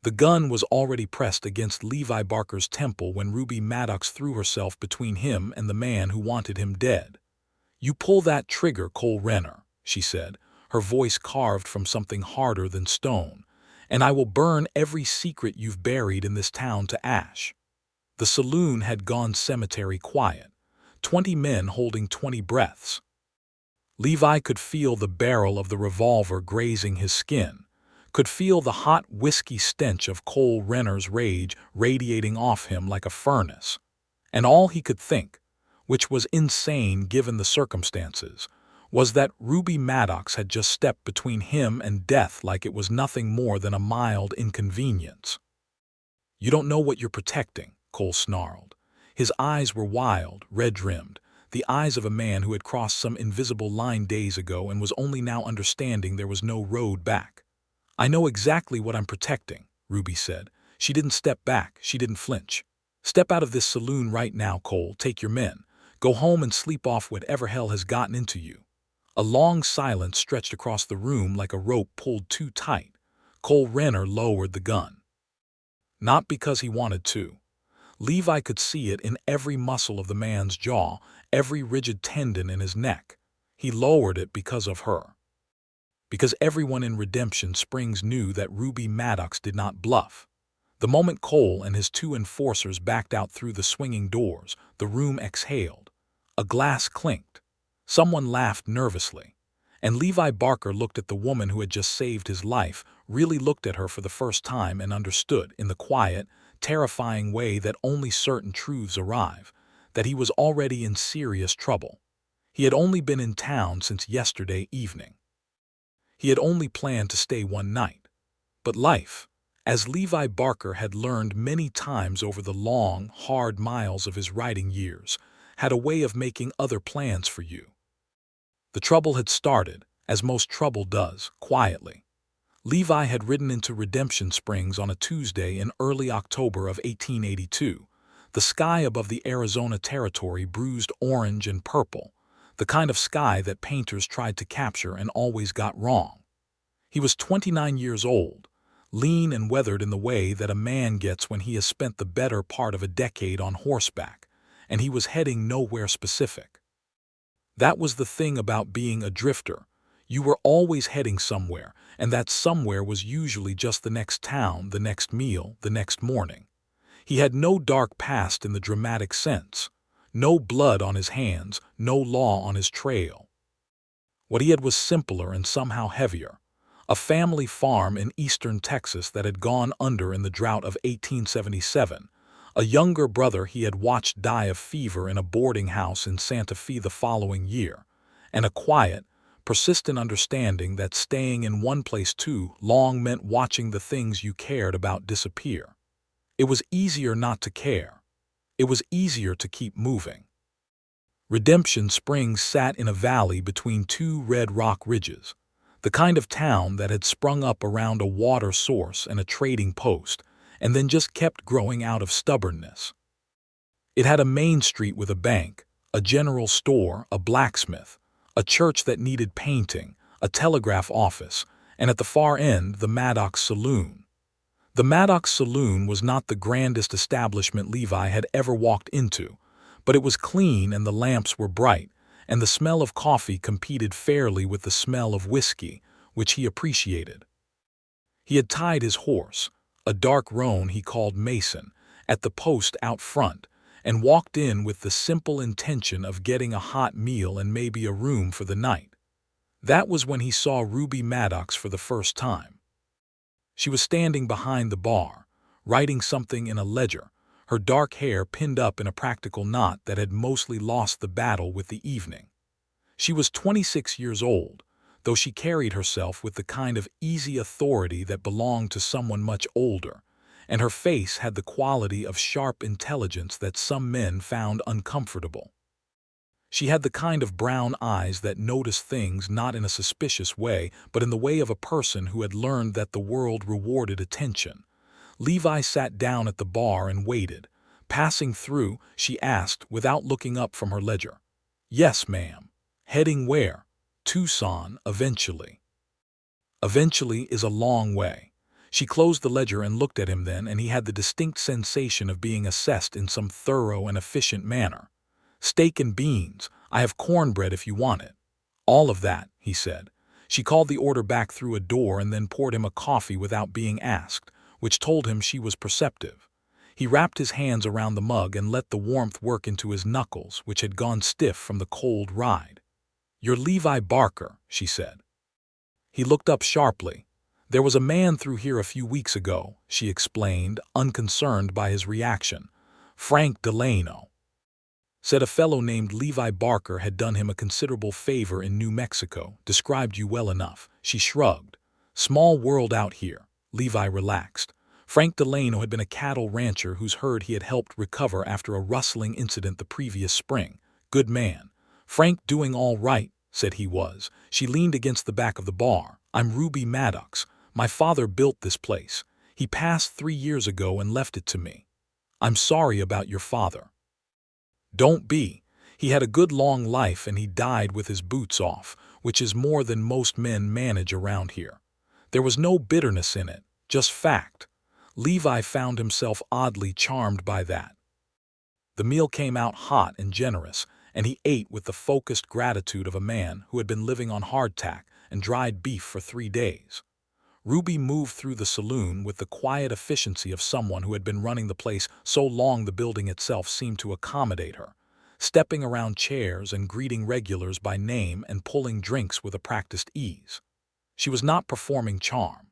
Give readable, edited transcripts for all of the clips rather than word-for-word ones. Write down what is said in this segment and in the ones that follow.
The gun was already pressed against Levi Barker's temple when Ruby Maddox threw herself between him and the man who wanted him dead. "You pull that trigger, Cole Renner," she said, her voice carved from something harder than stone, "and I will burn every secret you've buried in this town to ash." The saloon had gone cemetery quiet, 20 men holding 20 breaths. Levi could feel the barrel of the revolver grazing his skin, could feel the hot whiskey stench of Cole Renner's rage radiating off him like a furnace. And all he could think, which was insane given the circumstances, was that Ruby Maddox had just stepped between him and death like it was nothing more than a mild inconvenience. "You don't know what you're protecting," Cole snarled. His eyes were wild, red-rimmed, the eyes of a man who had crossed some invisible line days ago and was only now understanding there was no road back. "I know exactly what I'm protecting," Ruby said. She didn't step back, she didn't flinch. "Step out of this saloon right now, Cole. Take your men. Go home and sleep off whatever hell has gotten into you." A long silence stretched across the room like a rope pulled too tight. Cole Renner lowered the gun. Not because he wanted to. Levi could see it in every muscle of the man's jaw, every rigid tendon in his neck. He lowered it because of her. Because everyone in Redemption Springs knew that Ruby Maddox did not bluff. The moment Cole and his 2 enforcers backed out through the swinging doors, the room exhaled. A glass clinked. Someone laughed nervously. And Levi Barker looked at the woman who had just saved his life, really looked at her for the first time and understood, in the quiet, terrifying way that only certain truths arrive, that he was already in serious trouble. He had only been in town since yesterday evening. He had only planned to stay one night. But life, as Levi Barker had learned many times over the long, hard miles of his writing years, had a way of making other plans for you. The trouble had started, as most trouble does, quietly. Levi had ridden into Redemption Springs on a Tuesday in early October of 1882, the sky above the Arizona Territory bruised orange and purple, the kind of sky that painters tried to capture and always got wrong. He was 29 years old, lean and weathered in the way that a man gets when he has spent the better part of a decade on horseback, and he was heading nowhere specific. That was the thing about being a drifter. You were always heading somewhere, and that somewhere was usually just the next town, the next meal, the next morning. He had no dark past in the dramatic sense, no blood on his hands, no law on his trail. What he had was simpler and somehow heavier. A family farm in eastern Texas that had gone under in the drought of 1877, a younger brother he had watched die of fever in a boarding house in Santa Fe the following year, and a quiet, persistent understanding that staying in one place too long meant watching the things you cared about disappear. It was easier not to care. It was easier to keep moving. Redemption Springs sat in a valley between 2 red rock ridges, the kind of town that had sprung up around a water source and a trading post, and then just kept growing out of stubbornness. It had a main street with a bank, a general store, a blacksmith, a church that needed painting, a telegraph office, and at the far end, the Maddox Saloon. The Maddox Saloon was not the grandest establishment Levi had ever walked into, but it was clean and the lamps were bright, and the smell of coffee competed fairly with the smell of whiskey, which he appreciated. He had tied his horse, a dark roan he called Mason, at the post out front, and walked in with the simple intention of getting a hot meal and maybe a room for the night. That was when he saw Ruby Maddox for the first time. She was standing behind the bar, writing something in a ledger, her dark hair pinned up in a practical knot that had mostly lost the battle with the evening. She was 26 years old, though she carried herself with the kind of easy authority that belonged to someone much older, and her face had the quality of sharp intelligence that some men found uncomfortable. She had the kind of brown eyes that noticed things not in a suspicious way, but in the way of a person who had learned that the world rewarded attention. Levi sat down at the bar and waited. Passing through, she asked, without looking up from her ledger. "Yes, ma'am." "Heading where?" "Tucson, eventually." Eventually is a long way. She closed the ledger and looked at him then, and he had the distinct sensation of being assessed in some thorough and efficient manner. "Steak and beans. I have cornbread if you want it." "All of that," he said. She called the order back through a door and then poured him a coffee without being asked, which told him she was perceptive. He wrapped his hands around the mug and let the warmth work into his knuckles, which had gone stiff from the cold ride. "You're Levi Barker," she said. He looked up sharply. "There was a man through here a few weeks ago," she explained, unconcerned by his reaction. "Frank Delano. Said a fellow named Levi Barker had done him a considerable favor in New Mexico. Described you well enough." She shrugged. "Small world out here." Levi relaxed. Frank Delano had been a cattle rancher whose herd he had helped recover after a rustling incident the previous spring. "Good man." "Frank doing all right," said he was. She leaned against the back of the bar. "I'm Ruby Maddox. My father built this place. He passed 3 years ago and left it to me." "I'm sorry about your father." "Don't be. He had a good long life and he died with his boots off, which is more than most men manage around here." There was no bitterness in it, just fact. Levi found himself oddly charmed by that. The meal came out hot and generous, and he ate with the focused gratitude of a man who had been living on hardtack and dried beef for 3 days. Ruby moved through the saloon with the quiet efficiency of someone who had been running the place so long the building itself seemed to accommodate her, stepping around chairs and greeting regulars by name and pulling drinks with a practiced ease. She was not performing charm.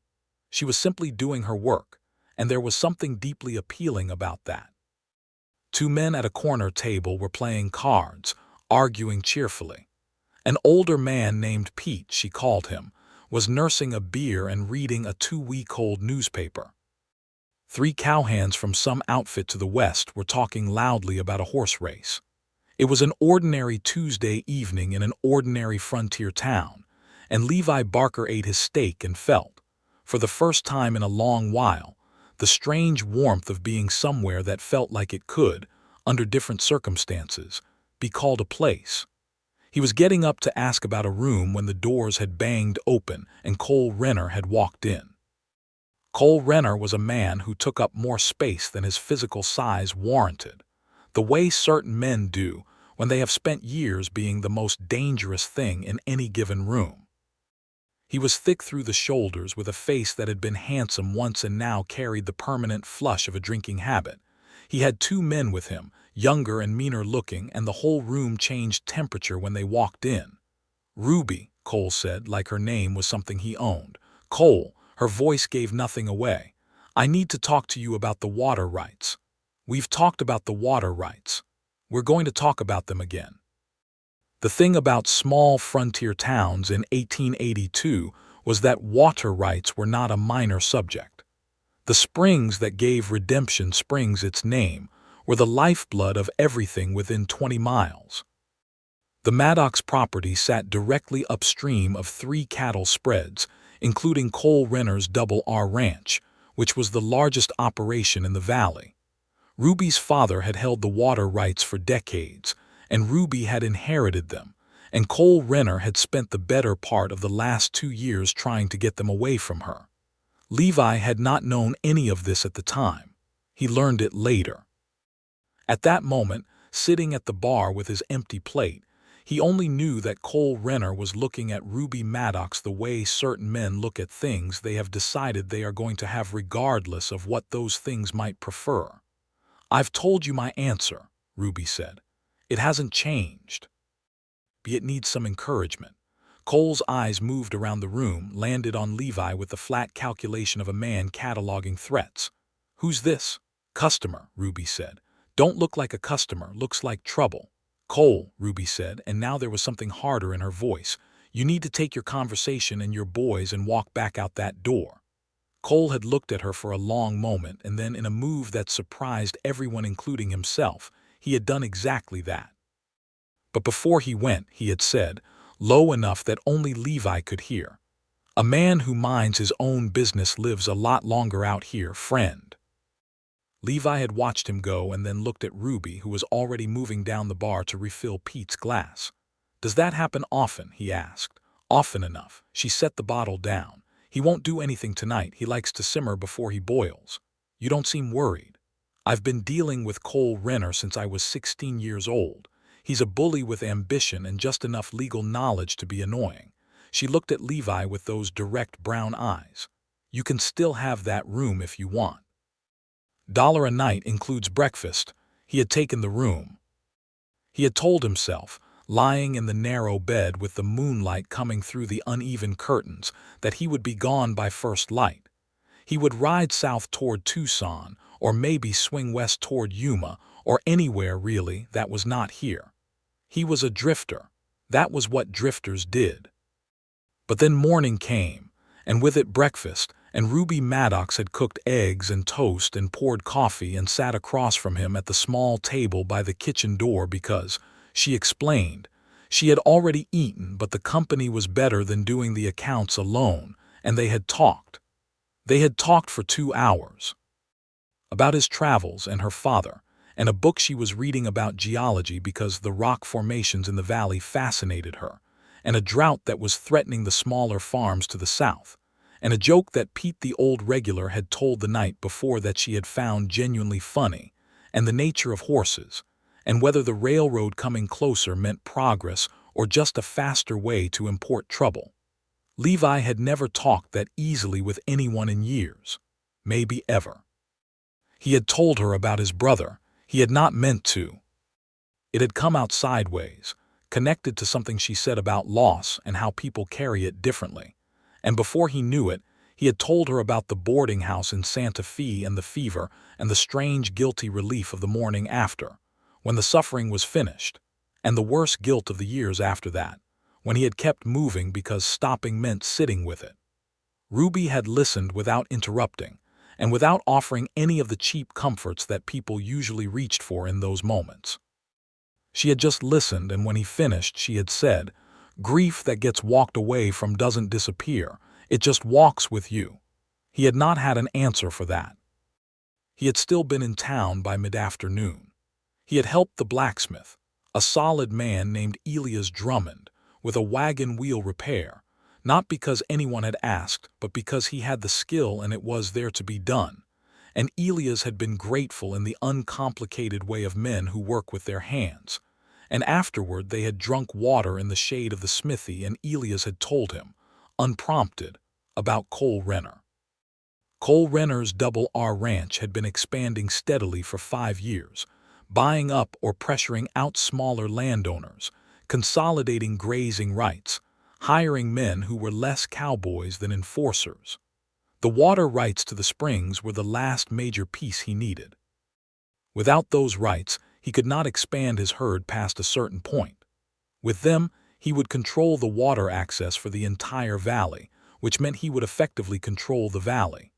She was simply doing her work, and there was something deeply appealing about that. 2 men at a corner table were playing cards, arguing cheerfully. An older man named Pete, she called him, was nursing a beer and reading a 2-week-old newspaper. 3 cowhands from some outfit to the west were talking loudly about a horse race. It was an ordinary Tuesday evening in an ordinary frontier town, and Levi Barker ate his steak and felt, for the first time in a long while, the strange warmth of being somewhere that felt like it could, under different circumstances, be called a place. He was getting up to ask about a room when the doors had banged open and Cole Renner had walked in. Cole Renner was a man who took up more space than his physical size warranted, the way certain men do when they have spent years being the most dangerous thing in any given room. He was thick through the shoulders with a face that had been handsome once and now carried the permanent flush of a drinking habit. He had 2 men with him, younger and meaner looking, and the whole room changed temperature when they walked in. "Ruby," Cole said, like her name was something he owned. "Cole," her voice gave nothing away. "I need to talk to you about the water rights. We've talked about the water rights. We're going to talk about them again." The thing about small frontier towns in 1882 was that water rights were not a minor subject. The springs that gave Redemption Springs its name were the lifeblood of everything within 20 miles. The Maddox property sat directly upstream of 3 cattle spreads, including Cole Renner's Double R Ranch, which was the largest operation in the valley. Ruby's father had held the water rights for decades, and Ruby had inherited them, and Cole Renner had spent the better part of the last 2 years trying to get them away from her. Levi had not known any of this at the time. He learned it later. At that moment, sitting at the bar with his empty plate, he only knew that Cole Renner was looking at Ruby Maddox the way certain men look at things they have decided they are going to have regardless of what those things might prefer. "I've told you my answer," Ruby said. "It hasn't changed. But it needs some encouragement." Cole's eyes moved around the room, landed on Levi with the flat calculation of a man cataloging threats. "Who's this?" "Customer," Ruby said. "Don't look like a customer, looks like trouble." "Cole," Ruby said, and now there was something harder in her voice. "You need to take your conversation and your boys and walk back out that door." Cole had looked at her for a long moment, and then in a move that surprised everyone including himself, he had done exactly that. But before he went, he had said, low enough that only Levi could hear, "A man who minds his own business lives a lot longer out here, friend." Levi had watched him go and then looked at Ruby, who was already moving down the bar to refill Pete's glass. "Does that happen often?" he asked. "Often enough." She set the bottle down. He won't do anything tonight. He likes to simmer before he boils. You don't seem worried. I've been dealing with Cole Renner since I was 16 years old. He's a bully with ambition and just enough legal knowledge to be annoying. She looked at Levi with those direct brown eyes. You can still have that room if you want. $1 a night includes breakfast. He had taken the room. He had told himself, lying in the narrow bed with the moonlight coming through the uneven curtains, that he would be gone by first light. He would ride south toward Tucson, or maybe swing west toward Yuma, or anywhere really that was not here. He was a drifter. That was what drifters did. But then morning came, and with it breakfast, and Ruby Maddox had cooked eggs and toast and poured coffee and sat across from him at the small table by the kitchen door because, she explained, she had already eaten, but the company was better than doing the accounts alone, and they had talked. They had talked for 2 hours. About his travels and her father, and a book she was reading about geology because the rock formations in the valley fascinated her, and a drought that was threatening the smaller farms to the south, and a joke that Pete the old regular had told the night before that she had found genuinely funny, and the nature of horses, and whether the railroad coming closer meant progress or just a faster way to import trouble. Levi had never talked that easily with anyone in years, maybe ever. He had told her about his brother. He had not meant to. It had come out sideways, connected to something she said about loss and how people carry it differently. And before he knew it, he had told her about the boarding house in Santa Fe and the fever and the strange guilty relief of the morning after, when the suffering was finished, and the worse guilt of the years after that, when he had kept moving because stopping meant sitting with it. Ruby had listened without interrupting, and without offering any of the cheap comforts that people usually reached for in those moments. She had just listened, and when he finished, she had said, "Grief that gets walked away from doesn't disappear, it just walks with you." He had not had an answer for that. He had still been in town by mid-afternoon. He had helped the blacksmith, a solid man named Elias Drummond, with a wagon wheel repair, not because anyone had asked, but because he had the skill and it was there to be done. And Elias had been grateful in the uncomplicated way of men who work with their hands. And afterward they had drunk water in the shade of the smithy, and Elias had told him, unprompted, about Cole Renner. Cole Renner's Double R Ranch had been expanding steadily for 5 years, buying up or pressuring out smaller landowners, consolidating grazing rights, hiring men who were less cowboys than enforcers. The water rights to the springs were the last major piece he needed. Without those rights, he could not expand his herd past a certain point. With them, he would control the water access for the entire valley, which meant he would effectively control the valley.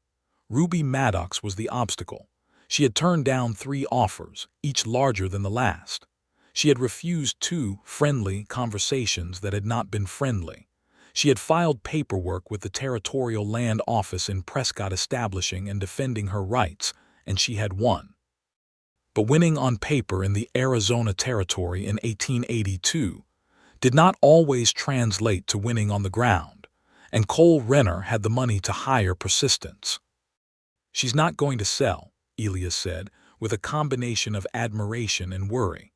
Ruby Maddox was the obstacle. She had turned down 3 offers, each larger than the last. She had refused 2 friendly conversations that had not been friendly. She had filed paperwork with the Territorial Land Office in Prescott establishing and defending her rights, and she had won. But winning on paper in the Arizona Territory in 1882 did not always translate to winning on the ground, and Cole Renner had the money to hire persistence. "She's not going to sell," Elias said, with a combination of admiration and worry.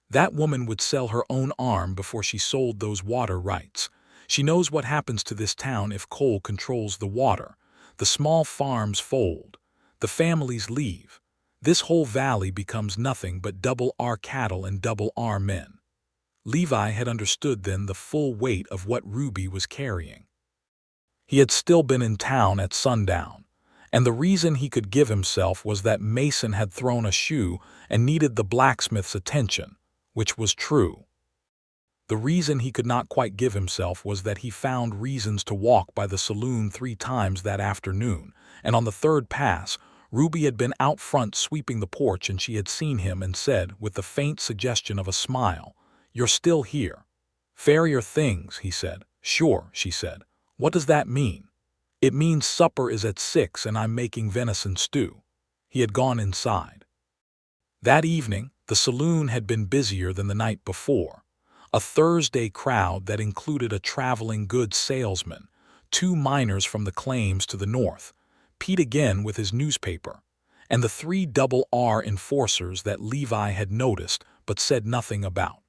"That woman would sell her own arm before she sold those water rights. She knows what happens to this town if Cole controls the water. The small farms fold. The families leave. This whole valley becomes nothing but Double R cattle and Double R men." Levi had understood then the full weight of what Ruby was carrying. He had still been in town at sundown, and the reason he could give himself was that Mason had thrown a shoe and needed the blacksmith's attention, which was true. The reason he could not quite give himself was that he found reasons to walk by the saloon 3 times that afternoon, and on the 3rd pass, Ruby had been out front sweeping the porch, and she had seen him and said, with the faint suggestion of a smile, "You're still here." "Farrier things," he said. "Sure," she said. "What does that mean?" "It means supper is at 6 and I'm making venison stew." He had gone inside. That evening, the saloon had been busier than the night before. A Thursday crowd that included a traveling goods salesman, 2 miners from the claims to the north, Pete again with his newspaper, and the 3 double R enforcers that Levi had noticed but said nothing about.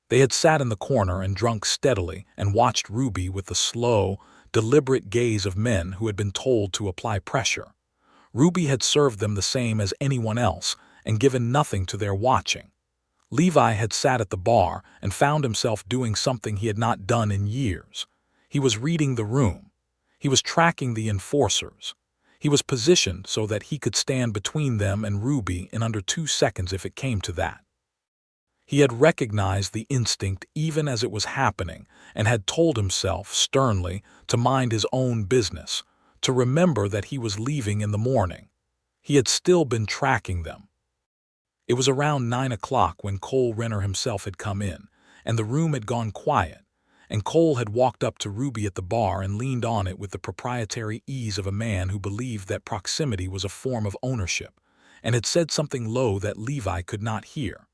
They had sat in the corner and drunk steadily and watched Ruby with the slow, deliberate gaze of men who had been told to apply pressure. Ruby had served them the same as anyone else and given nothing to their watching. Levi had sat at the bar and found himself doing something he had not done in years. He was reading the room. He was tracking the enforcers. He was positioned so that he could stand between them and Ruby in under 2 seconds if it came to that. He had recognized the instinct even as it was happening and had told himself sternly to mind his own business, to remember that he was leaving in the morning. He had still been tracking them. It was around 9 o'clock when Cole Renner himself had come in, and the room had gone quiet, and Cole had walked up to Ruby at the bar and leaned on it with the proprietary ease of a man who believed that proximity was a form of ownership, and had said something low that Levi could not hear.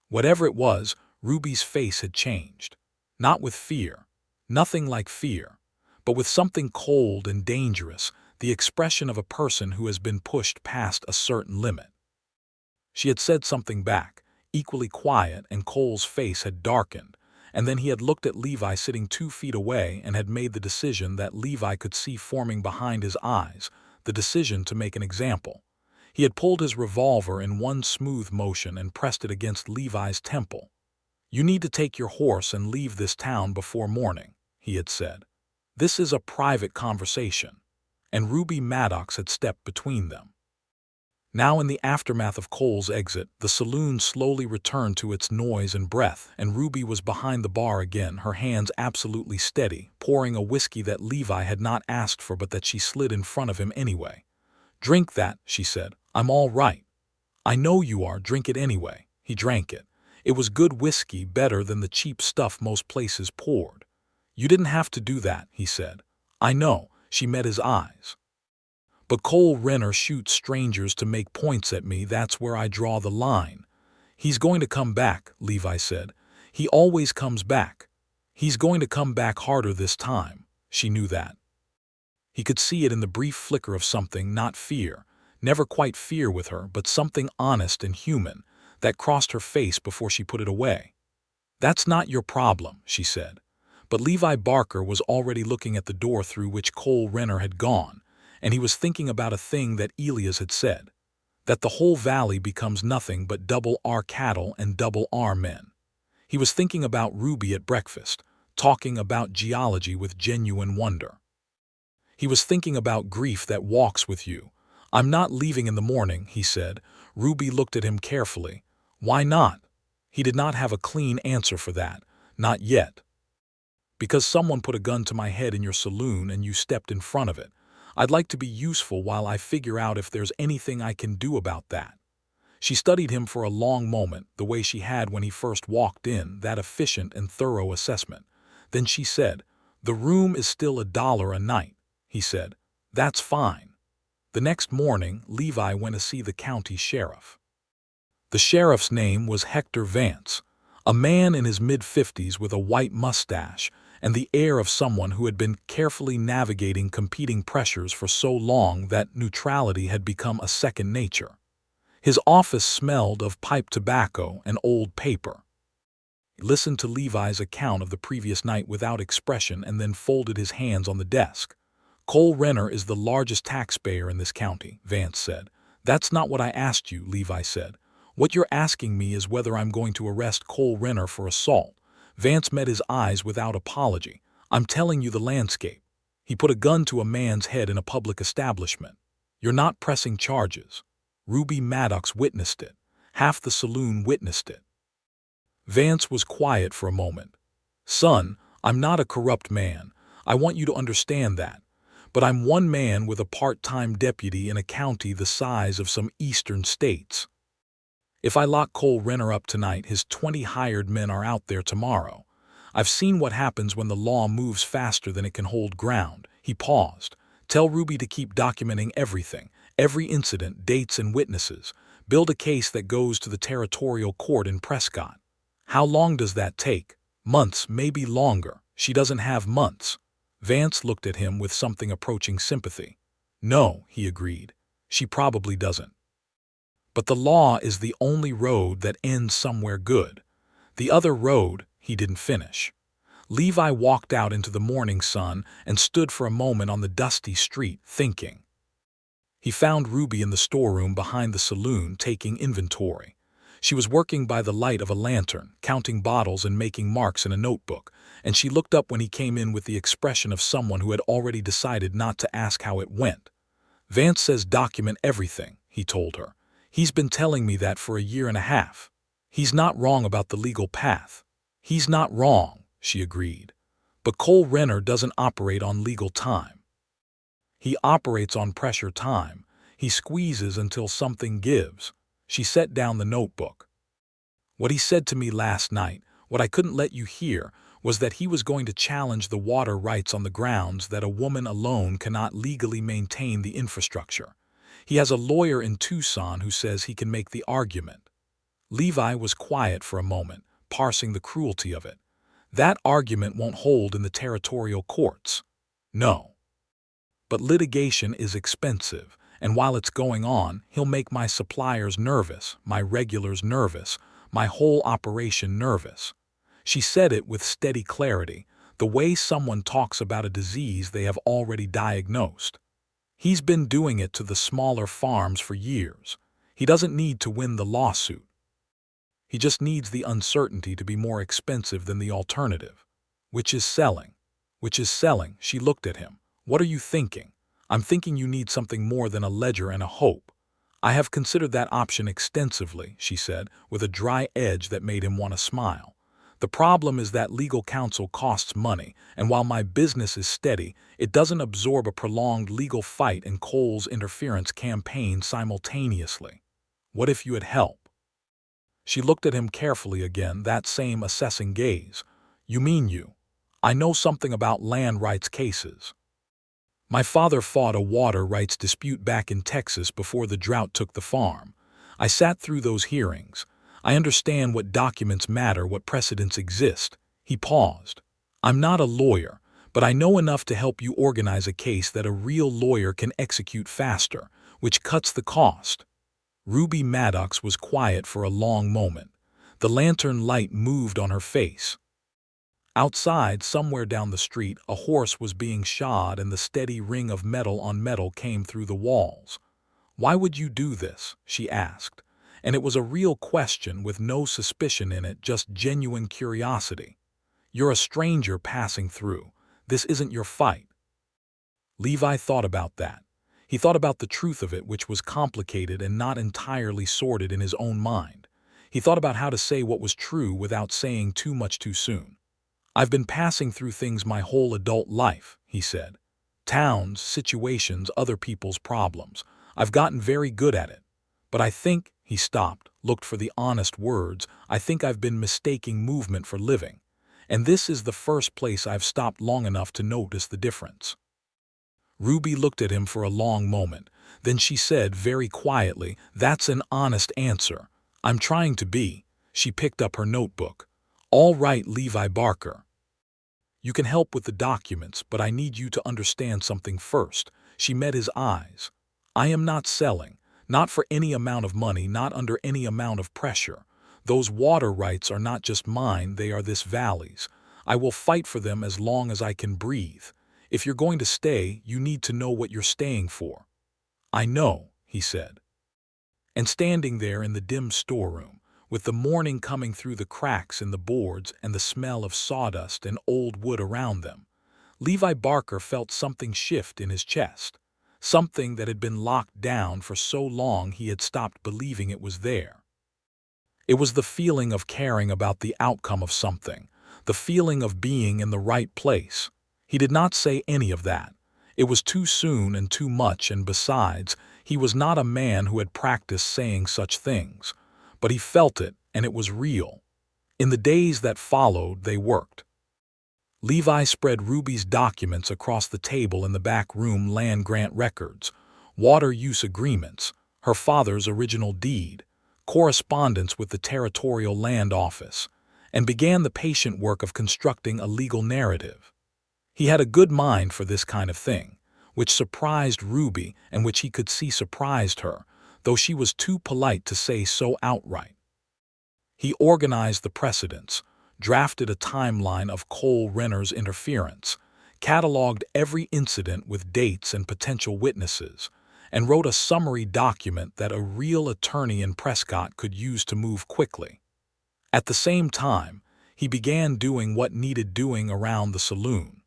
Whatever it was, Ruby's face had changed. Not with fear, nothing like fear, but with something cold and dangerous, the expression of a person who has been pushed past a certain limit. She had said something back, equally quiet, and Cole's face had darkened, and then he had looked at Levi sitting 2 feet away and had made the decision that Levi could see forming behind his eyes, the decision to make an example. He had pulled his revolver in one smooth motion and pressed it against Levi's temple. "You need to take your horse and leave this town before morning," he had said. "This is a private conversation." And Ruby Maddox had stepped between them. Now in the aftermath of Cole's exit, the saloon slowly returned to its noise and breath, and Ruby was behind the bar again, her hands absolutely steady, pouring a whiskey that Levi had not asked for but that she slid in front of him anyway. "Drink that," she said. "I'm all right." "I know you are. Drink it anyway." He drank it. It was good whiskey, better than the cheap stuff most places poured. "You didn't have to do that," he said. "I know." She met his eyes. "But Cole Renner shoots strangers to make points at me. That's where I draw the line." "He's going to come back," Levi said. "He always comes back. He's going to come back harder this time." She knew that. He could see it in the brief flicker of something, not fear, never quite fear with her, but something honest and human, that crossed her face before she put it away. "That's not your problem," she said. But Levi Barker was already looking at the door through which Cole Renner had gone, and he was thinking about a thing that Elias had said, that the whole valley becomes nothing but double R cattle and double R men. He was thinking about Ruby at breakfast, talking about geology with genuine wonder. He was thinking about grief that walks with you. "I'm not leaving in the morning," he said. Ruby looked at him carefully. "Why not?" He did not have a clean answer for that, not yet. "Because someone put a gun to my head in your saloon and you stepped in front of it. I'd like to be useful while I figure out if there's anything I can do about that." She studied him for a long moment, the way she had when he first walked in, that efficient and thorough assessment. Then she said, "The room is still $1 a night." He said, "That's fine." The next morning, Levi went to see the county sheriff. The sheriff's name was Hector Vance, a man in his mid-50s with a white mustache and the air of someone who had been carefully navigating competing pressures for so long that neutrality had become a second nature. His office smelled of pipe tobacco and old paper. He listened to Levi's account of the previous night without expression and then folded his hands on the desk. "Cole Renner is the largest taxpayer in this county," Vance said. "That's not what I asked you," Levi said. "What you're asking me is whether I'm going to arrest Cole Renner for assault." Vance met his eyes without apology. "I'm telling you the landscape. He put a gun to a man's head in a public establishment. You're not pressing charges." Ruby Maddox witnessed it. Half the saloon witnessed it. Vance was quiet for a moment. "Son, I'm not a corrupt man. I want you to understand that. But I'm one man with a part-time deputy in a county the size of some eastern states. If I lock Cole Renner up tonight, his 20 hired men are out there tomorrow. I've seen what happens when the law moves faster than it can hold ground." He paused. "Tell Ruby to keep documenting everything, every incident, dates and witnesses. Build a case that goes to the territorial court in Prescott." "How long does that take?" "Months, maybe longer." "She doesn't have months." Vance looked at him with something approaching sympathy. No, he agreed. She probably doesn't. But the law is the only road that ends somewhere good. The other road, he didn't finish. Levi walked out into the morning sun and stood for a moment on the dusty street, thinking. He found Ruby in the storeroom behind the saloon taking inventory. She was working by the light of a lantern, counting bottles and making marks in a notebook, and she looked up when he came in with the expression of someone who had already decided not to ask how it went. Vance says document everything, he told her. He's been telling me that for a year and a half. He's not wrong about the legal path. He's not wrong, she agreed. But Cole Renner doesn't operate on legal time. He operates on pressure time. He squeezes until something gives. She set down the notebook. What he said to me last night, what I couldn't let you hear, was that he was going to challenge the water rights on the grounds that a woman alone cannot legally maintain the infrastructure. He has a lawyer in Tucson who says he can make the argument. Levi was quiet for a moment, parsing the cruelty of it. That argument won't hold in the territorial courts. No. But litigation is expensive, and while it's going on, he'll make my suppliers nervous, my regulars nervous, my whole operation nervous. She said it with steady clarity, the way someone talks about a disease they have already diagnosed. He's been doing it to the smaller farms for years. He doesn't need to win the lawsuit. He just needs the uncertainty to be more expensive than the alternative. Which is selling. Which is selling, she looked at him. What are you thinking? I'm thinking you need something more than a ledger and a hope. I have considered that option extensively, she said, with a dry edge that made him want to smile. The problem is that legal counsel costs money, and while my business is steady, it doesn't absorb a prolonged legal fight and Cole's interference campaign simultaneously. What if you had help? She looked at him carefully again, that same assessing gaze. You mean you? I know something about land rights cases. My father fought a water rights dispute back in Texas before the drought took the farm. I sat through those hearings. I understand what documents matter, what precedents exist. He paused. I'm not a lawyer, but I know enough to help you organize a case that a real lawyer can execute faster, which cuts the cost. Ruby Maddox was quiet for a long moment. The lantern light moved on her face. Outside, somewhere down the street, a horse was being shod and the steady ring of metal on metal came through the walls. Why would you do this? She asked. And it was a real question with no suspicion in it, just genuine curiosity. You're a stranger passing through. This isn't your fight. Levi thought about that. He thought about the truth of it, which was complicated and not entirely sorted in his own mind. He thought about how to say what was true without saying too much too soon. I've been passing through things my whole adult life, he said. Towns, situations, other people's problems. I've gotten very good at it. But I think, he stopped, looked for the honest words, I think I've been mistaking movement for living. And this is the first place I've stopped long enough to notice the difference. Ruby looked at him for a long moment. Then she said very quietly, that's an honest answer. I'm trying to be. She picked up her notebook. All right, Levi Barker. You can help with the documents, but I need you to understand something first. She met his eyes. I am not selling. Not for any amount of money, not under any amount of pressure. Those water rights are not just mine, they are this valley's. I will fight for them as long as I can breathe. If you're going to stay, you need to know what you're staying for. I know, he said. And standing there in the dim storeroom, with the morning coming through the cracks in the boards and the smell of sawdust and old wood around them, Levi Barker felt something shift in his chest, something that had been locked down for so long he had stopped believing it was there. It was the feeling of caring about the outcome of something, the feeling of being in the right place. He did not say any of that. It was too soon and too much, and besides, he was not a man who had practiced saying such things. But he felt it, and it was real. In the days that followed, they worked. Levi spread Ruby's documents across the table in the back room, land grant records, water use agreements, her father's original deed, correspondence with the territorial land office, and began the patient work of constructing a legal narrative. He had a good mind for this kind of thing, which surprised Ruby and which he could see surprised her, though she was too polite to say so outright. He organized the precedents, drafted a timeline of Cole Renner's interference, cataloged every incident with dates and potential witnesses, and wrote a summary document that a real attorney in Prescott could use to move quickly. At the same time, he began doing what needed doing around the saloon.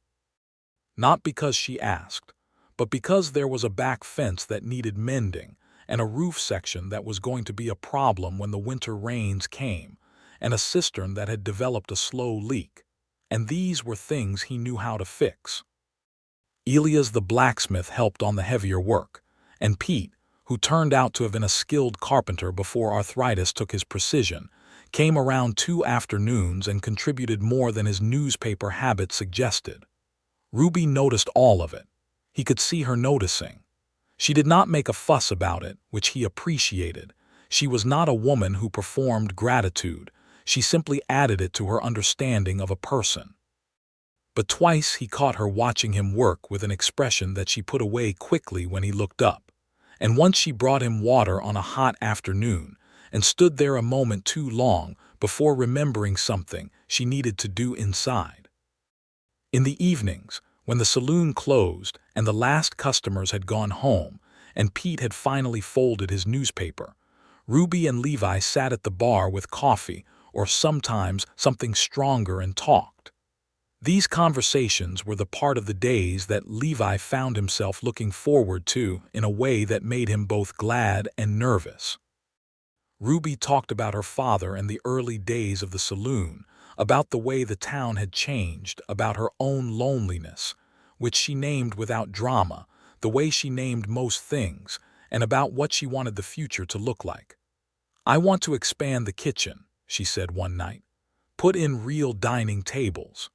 Not because she asked, but because there was a back fence that needed mending, and a roof section that was going to be a problem when the winter rains came, and a cistern that had developed a slow leak. And these were things he knew how to fix. Elias the blacksmith helped on the heavier work, and Pete, who turned out to have been a skilled carpenter before arthritis took his precision, came around 2 afternoons and contributed more than his newspaper habit suggested. Ruby noticed all of it. He could see her noticing. She did not make a fuss about it, which he appreciated. She was not a woman who performed gratitude. She simply added it to her understanding of a person. But twice he caught her watching him work with an expression that she put away quickly when he looked up. And once she brought him water on a hot afternoon and stood there a moment too long before remembering something she needed to do inside. In the evenings, when the saloon closed and the last customers had gone home and Pete had finally folded his newspaper, Ruby and Levi sat at the bar with coffee or sometimes something stronger and talked. These conversations were the part of the days that Levi found himself looking forward to in a way that made him both glad and nervous. Ruby talked about her father and the early days of the saloon, about the way the town had changed, about her own loneliness, which she named without drama, the way she named most things, and about what she wanted the future to look like. "I want to expand the kitchen," she said one night. "Put in real dining tables.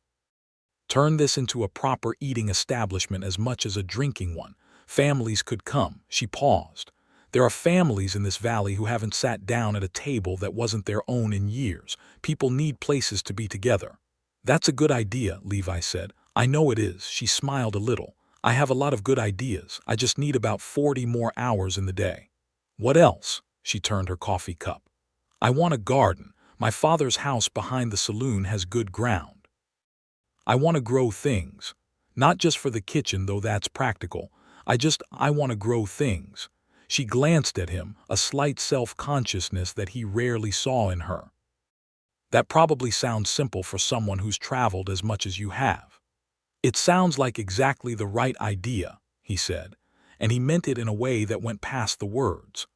Turn this into a proper eating establishment as much as a drinking one. Families could come." She paused. "There are families in this valley who haven't sat down at a table that wasn't their own in years. People need places to be together." "That's a good idea," Levi said. "I know it is." She smiled a little. "I have a lot of good ideas. I just need about 40 more hours in the day." "What else?" She turned her coffee cup. "I want a garden. My father's house behind the saloon has good ground. I want to grow things. Not just for the kitchen, though that's practical. I want to grow things." She glanced at him, a slight self-consciousness that he rarely saw in her. "That probably sounds simple for someone who's traveled as much as you have." "It sounds like exactly the right idea," he said, and he meant it in a way that went past the words.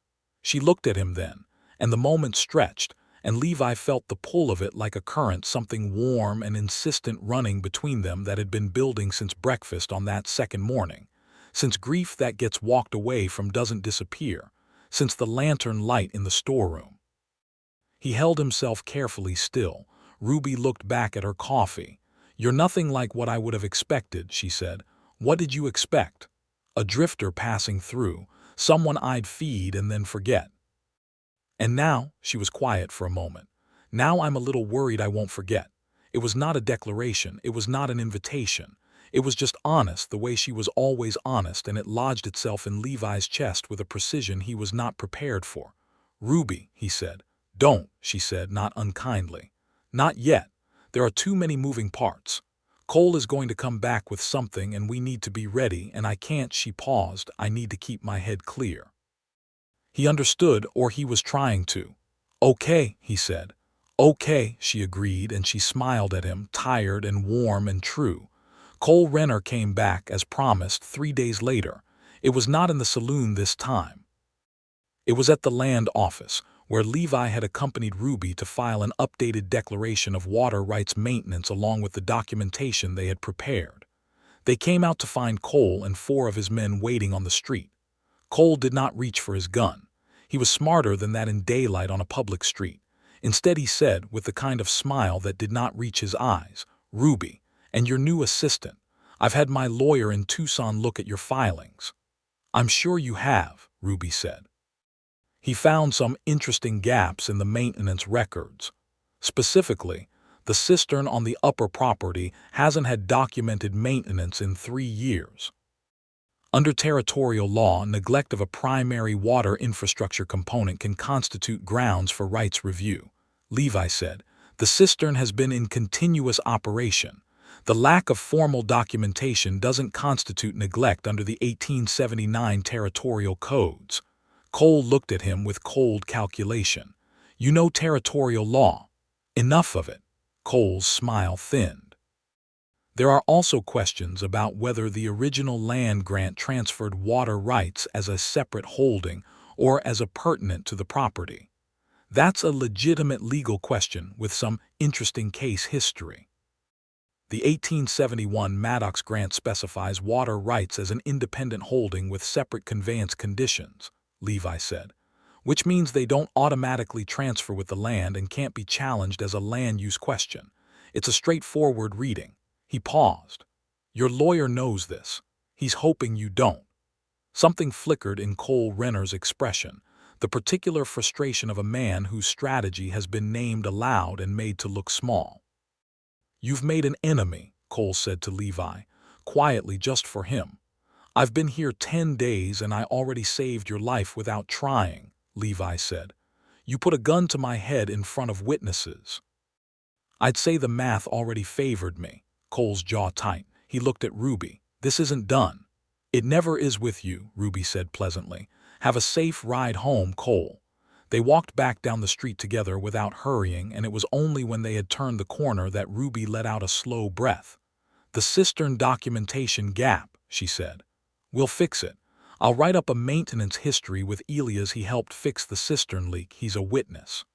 She looked at him then, and the moment stretched, and Levi felt the pull of it like a current, something warm and insistent running between them that had been building since breakfast on that second morning, since grief that gets walked away from doesn't disappear, since the lantern light in the storeroom. He held himself carefully still. Ruby looked back at her coffee. "You're nothing like what I would have expected," she said. "What did you expect?" "A drifter passing through, someone I'd feed and then forget." "And now," she was quiet for a moment, "now I'm a little worried I won't forget." It was not a declaration, it was not an invitation. It was just honest, the way she was always honest, and it lodged itself in Levi's chest with a precision he was not prepared for. "Ruby," he said. "Don't," she said, not unkindly. "Not yet. There are too many moving parts. Cole is going to come back with something and we need to be ready, and I can't." She paused. "I need to keep my head clear." He understood, or he was trying to. "Okay," he said. "Okay," she agreed, and she smiled at him, tired and warm and true. Cole Renner came back, as promised, 3 days later. It was not in the saloon this time. It was at the land office, where Levi had accompanied Ruby to file an updated declaration of water rights maintenance along with the documentation they had prepared. They came out to find Cole and 4 of his men waiting on the street. Cole did not reach for his gun. He was smarter than that in daylight on a public street. Instead, he said, with the kind of smile that did not reach his eyes, "Ruby, and your new assistant. I've had my lawyer in Tucson look at your filings." "I'm sure you have," Ruby said. He found some interesting gaps in the maintenance records. Specifically, The cistern on the upper property hasn't had documented maintenance in 3 years. Under territorial law, neglect of a primary water infrastructure component can constitute grounds for rights review. Levi said, the cistern has been in continuous operation. The lack of formal documentation doesn't constitute neglect under the 1879 territorial codes. Cole looked at him with cold calculation. You know territorial law. Enough of it. Cole's smile thinned. There are also questions about whether the original land grant transferred water rights as a separate holding or as appurtenant to the property. That's a legitimate legal question with some interesting case history. The 1871 Maddox grant specifies water rights as an independent holding with separate conveyance conditions, Levi said, which means they don't automatically transfer with the land and can't be challenged as a land use question. It's a straightforward reading. He paused. Your lawyer knows this. He's hoping you don't. Something flickered in Cole Renner's expression, the particular frustration of a man whose strategy has been named aloud and made to look small. You've made an enemy, Cole said to Levi, quietly just for him. I've been here 10 days and I already saved your life without trying, Levi said. You put a gun to my head in front of witnesses. I'd say the math already favored me. Cole's jaw tight. He looked at Ruby. This isn't done. It never is with you, Ruby said pleasantly. Have a safe ride home, Cole. They walked back down the street together without hurrying, and it was only when they had turned the corner that Ruby let out a slow breath. The cistern documentation gap, she said. We'll fix it. I'll write up a maintenance history with Elias. He helped fix the cistern leak. He's a witness.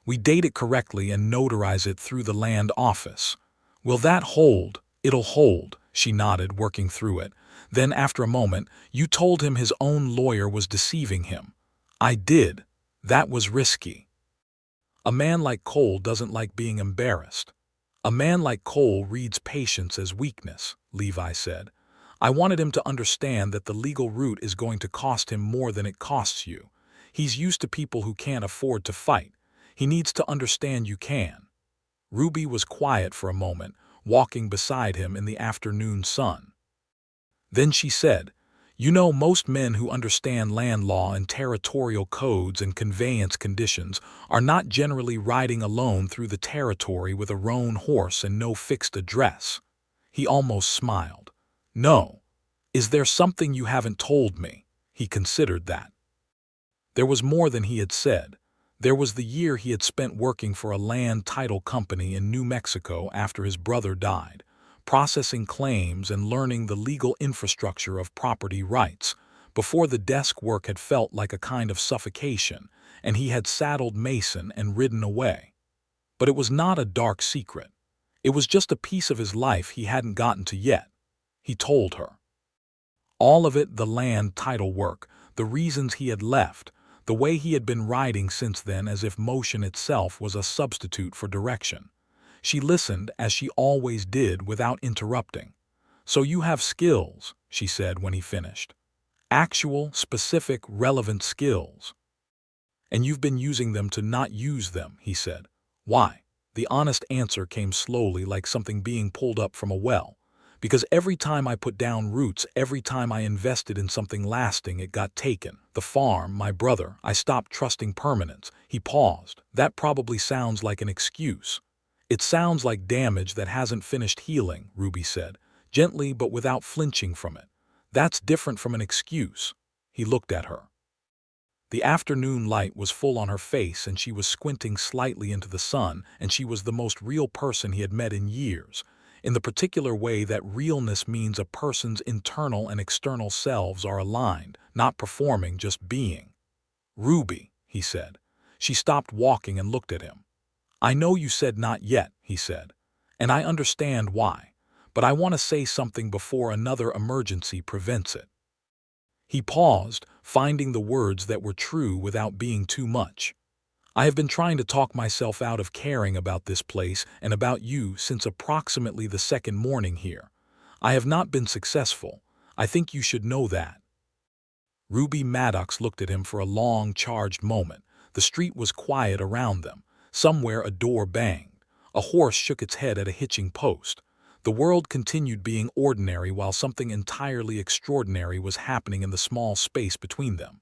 We date it correctly and notarize it through the land office. Will that hold? It'll hold, she nodded, working through it. Then, after a moment, you told him his own lawyer was deceiving him. I did. That was risky. A man like Cole doesn't like being embarrassed. A man like Cole reads patience as weakness, Levi said. I wanted him to understand that the legal route is going to cost him more than it costs you. He's used to people who can't afford to fight. He needs to understand you can. Ruby was quiet for a moment, walking beside him in the afternoon sun. Then she said, you know, most men who understand land law and territorial codes and conveyance conditions are not generally riding alone through the territory with a roan horse and no fixed address. He almost smiled. No. Is there something you haven't told me? He considered that. There was more than he had said. There was the year he had spent working for a land title company in New Mexico after his brother died, processing claims and learning the legal infrastructure of property rights. Before the desk work had felt like a kind of suffocation, and he had saddled Mason and ridden away. But it was not a dark secret. It was just a piece of his life he hadn't gotten to yet. He told her. All of it, the land title work, the reasons he had left, the way he had been riding since then as if motion itself was a substitute for direction. She listened, as she always did, without interrupting. So you have skills, she said when he finished. Actual, specific, relevant skills. And you've been using them to not use them, he said. Why? The honest answer came slowly, like something being pulled up from a well. Because every time I put down roots, every time I invested in something lasting, it got taken. The farm, my brother, I stopped trusting permanence. He paused. That probably sounds like an excuse. It sounds like damage that hasn't finished healing, Ruby said, gently but without flinching from it. That's different from an excuse. He looked at her. The afternoon light was full on her face, and she was squinting slightly into the sun, and she was the most real person he had met in years. In the particular way that realness means a person's internal and external selves are aligned, not performing, just being. Ruby, he said. She stopped walking and looked at him. I know you said not yet, he said, and I understand why, but I want to say something before another emergency prevents it. He paused, finding the words that were true without being too much. I have been trying to talk myself out of caring about this place and about you since approximately the second morning here. I have not been successful. I think you should know that. Ruby Maddox looked at him for a long, charged moment. The street was quiet around them. Somewhere a door banged. A horse shook its head at a hitching post. The world continued being ordinary while something entirely extraordinary was happening in the small space between them.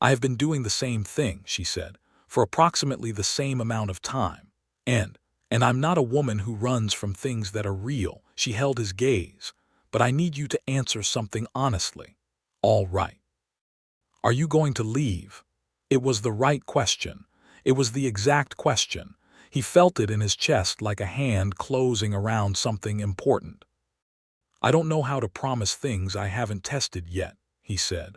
"I have been doing the same thing," she said, "for approximately the same amount of time. And I'm not a woman who runs from things that are real." She held his gaze. "But I need you to answer something honestly." "All right. Are you going to leave?" It was the right question. It was the exact question. He felt it in his chest like a hand closing around something important. "I don't know how to promise things I haven't tested yet," he said.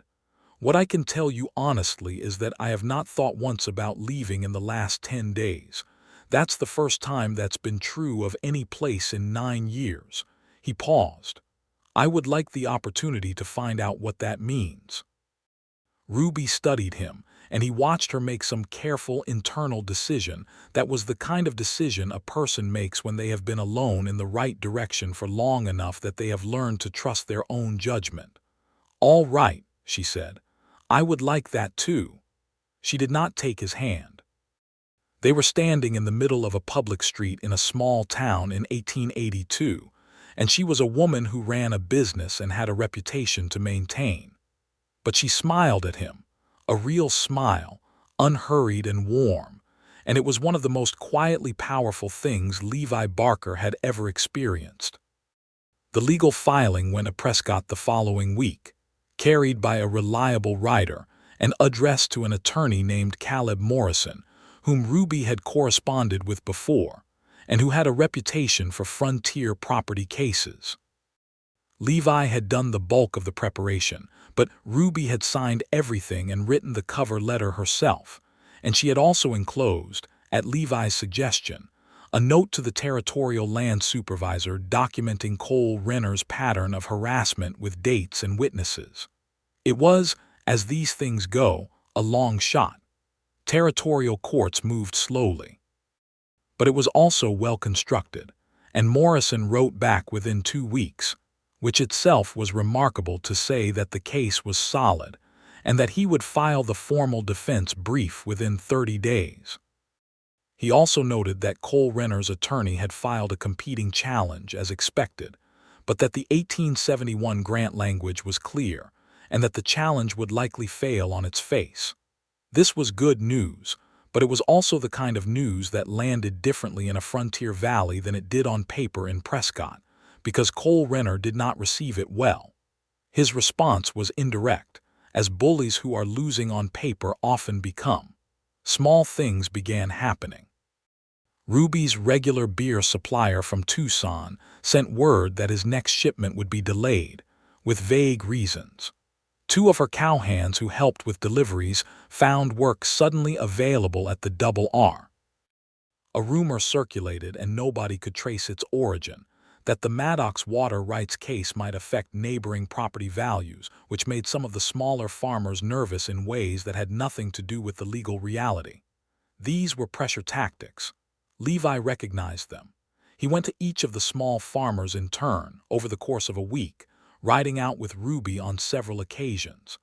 "What I can tell you honestly is that I have not thought once about leaving in the last 10 days. That's the first time that's been true of any place in 9 years." He paused. "I would like the opportunity to find out what that means." Ruby studied him, and he watched her make some careful internal decision that was the kind of decision a person makes when they have been alone in the right direction for long enough that they have learned to trust their own judgment. "All right," she said. "I would like that too." She did not take his hand. They were standing in the middle of a public street in a small town in 1882, and she was a woman who ran a business and had a reputation to maintain. But she smiled at him, a real smile, unhurried and warm, and it was one of the most quietly powerful things Levi Barker had ever experienced. The legal filing went to Prescott the following week, carried by a reliable writer and addressed to an attorney named Caleb Morrison, whom Ruby had corresponded with before, and who had a reputation for frontier property cases. Levi had done the bulk of the preparation, but Ruby had signed everything and written the cover letter herself, and she had also enclosed, at Levi's suggestion, a note to the territorial land supervisor documenting Cole Renner's pattern of harassment with dates and witnesses. It was, as these things go, a long shot. Territorial courts moved slowly. But it was also well constructed, and Morrison wrote back within 2 weeks, which itself was remarkable to say that the case was solid and that he would file the formal defense brief within 30 days. He also noted that Cole Renner's attorney had filed a competing challenge as expected, but that the 1871 grant language was clear and that the challenge would likely fail on its face. This was good news, but it was also the kind of news that landed differently in a frontier valley than it did on paper in Prescott, because Cole Renner did not receive it well. His response was indirect, as bullies who are losing on paper often become. Small things began happening. Ruby's regular beer supplier from Tucson sent word that his next shipment would be delayed, with vague reasons. 2 of her cowhands who helped with deliveries found work suddenly available at the Double R. A rumor circulated, and nobody could trace its origin, that the Maddox water rights case might affect neighboring property values, which made some of the smaller farmers nervous in ways that had nothing to do with the legal reality. These were pressure tactics. Levi recognized them. He went to each of the small farmers in turn, over the course of a week, riding out with Ruby on several occasions.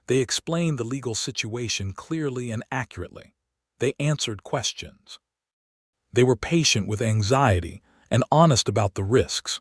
They explained the legal situation clearly and accurately. They answered questions. They were patient with anxiety and honest about the risks.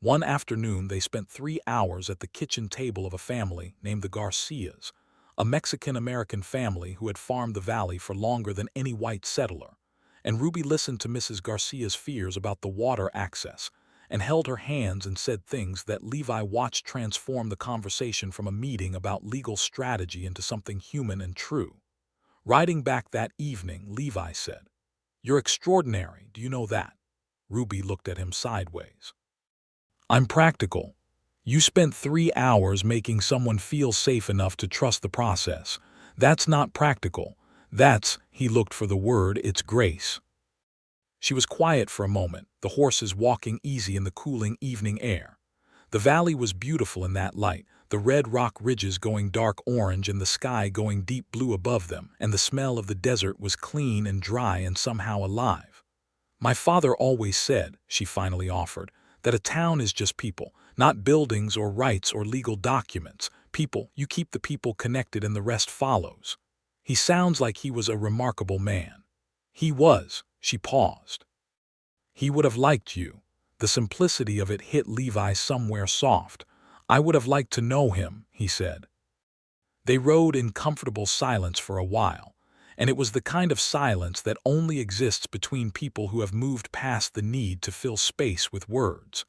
One afternoon, they spent 3 hours at the kitchen table of a family named the Garcias, a Mexican-American family who had farmed the valley for longer than any white settler, and Ruby listened to Mrs. Garcia's fears about the water access and held her hands and said things that Levi watched transform the conversation from a meeting about legal strategy into something human and true. Riding back that evening, Levi said, "You're extraordinary, do you know that?" Ruby looked at him sideways. "I'm practical. You spent 3 hours making someone feel safe enough to trust the process. That's not practical. That's," he looked for the word, "it's grace." She was quiet for a moment, the horses walking easy in the cooling evening air. The valley was beautiful in that light, the red rock ridges going dark orange and the sky going deep blue above them, and the smell of the desert was clean and dry and somehow alive. "My father always said," she finally offered, "that a town is just people, not buildings or rights or legal documents. People, you keep the people connected and the rest follows." He sounds like he was a remarkable man. He was. She paused. He would have liked you. The simplicity of it hit Levi somewhere soft. I would have liked to know him, he said. They rode in comfortable silence for a while, and it was the kind of silence that only exists between people who have moved past the need to fill space with words.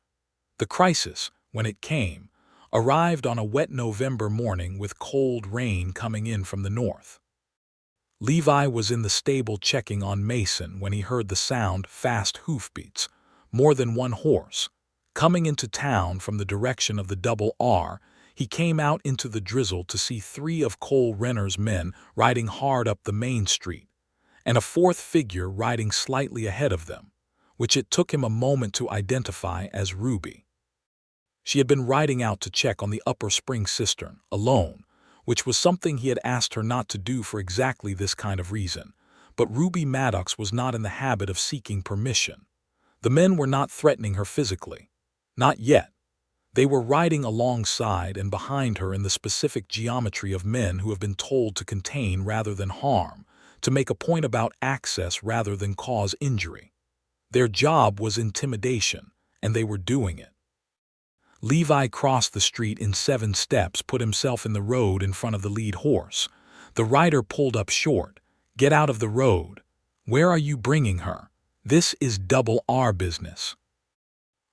The crisis, when it came, arrived on a wet November morning with cold rain coming in from the north. Levi was in the stable checking on Mason when he heard the sound fast hoofbeats, more than one horse. Coming into town from the direction of the Double R, he came out into the drizzle to see 3 of Cole Renner's men riding hard up the main street, and a 4th figure riding slightly ahead of them, which it took him a moment to identify as Ruby. She had been riding out to check on the upper spring cistern, alone, which was something he had asked her not to do for exactly this kind of reason. But Ruby Maddox was not in the habit of seeking permission. The men were not threatening her physically. Not yet. They were riding alongside and behind her in the specific geometry of men who have been told to contain rather than harm, to make a point about access rather than cause injury. Their job was intimidation, and they were doing it. Levi crossed the street in 7 steps, put himself in the road in front of the lead horse. The rider pulled up short. "Get out of the road. Where are you bringing her? This is Double R business."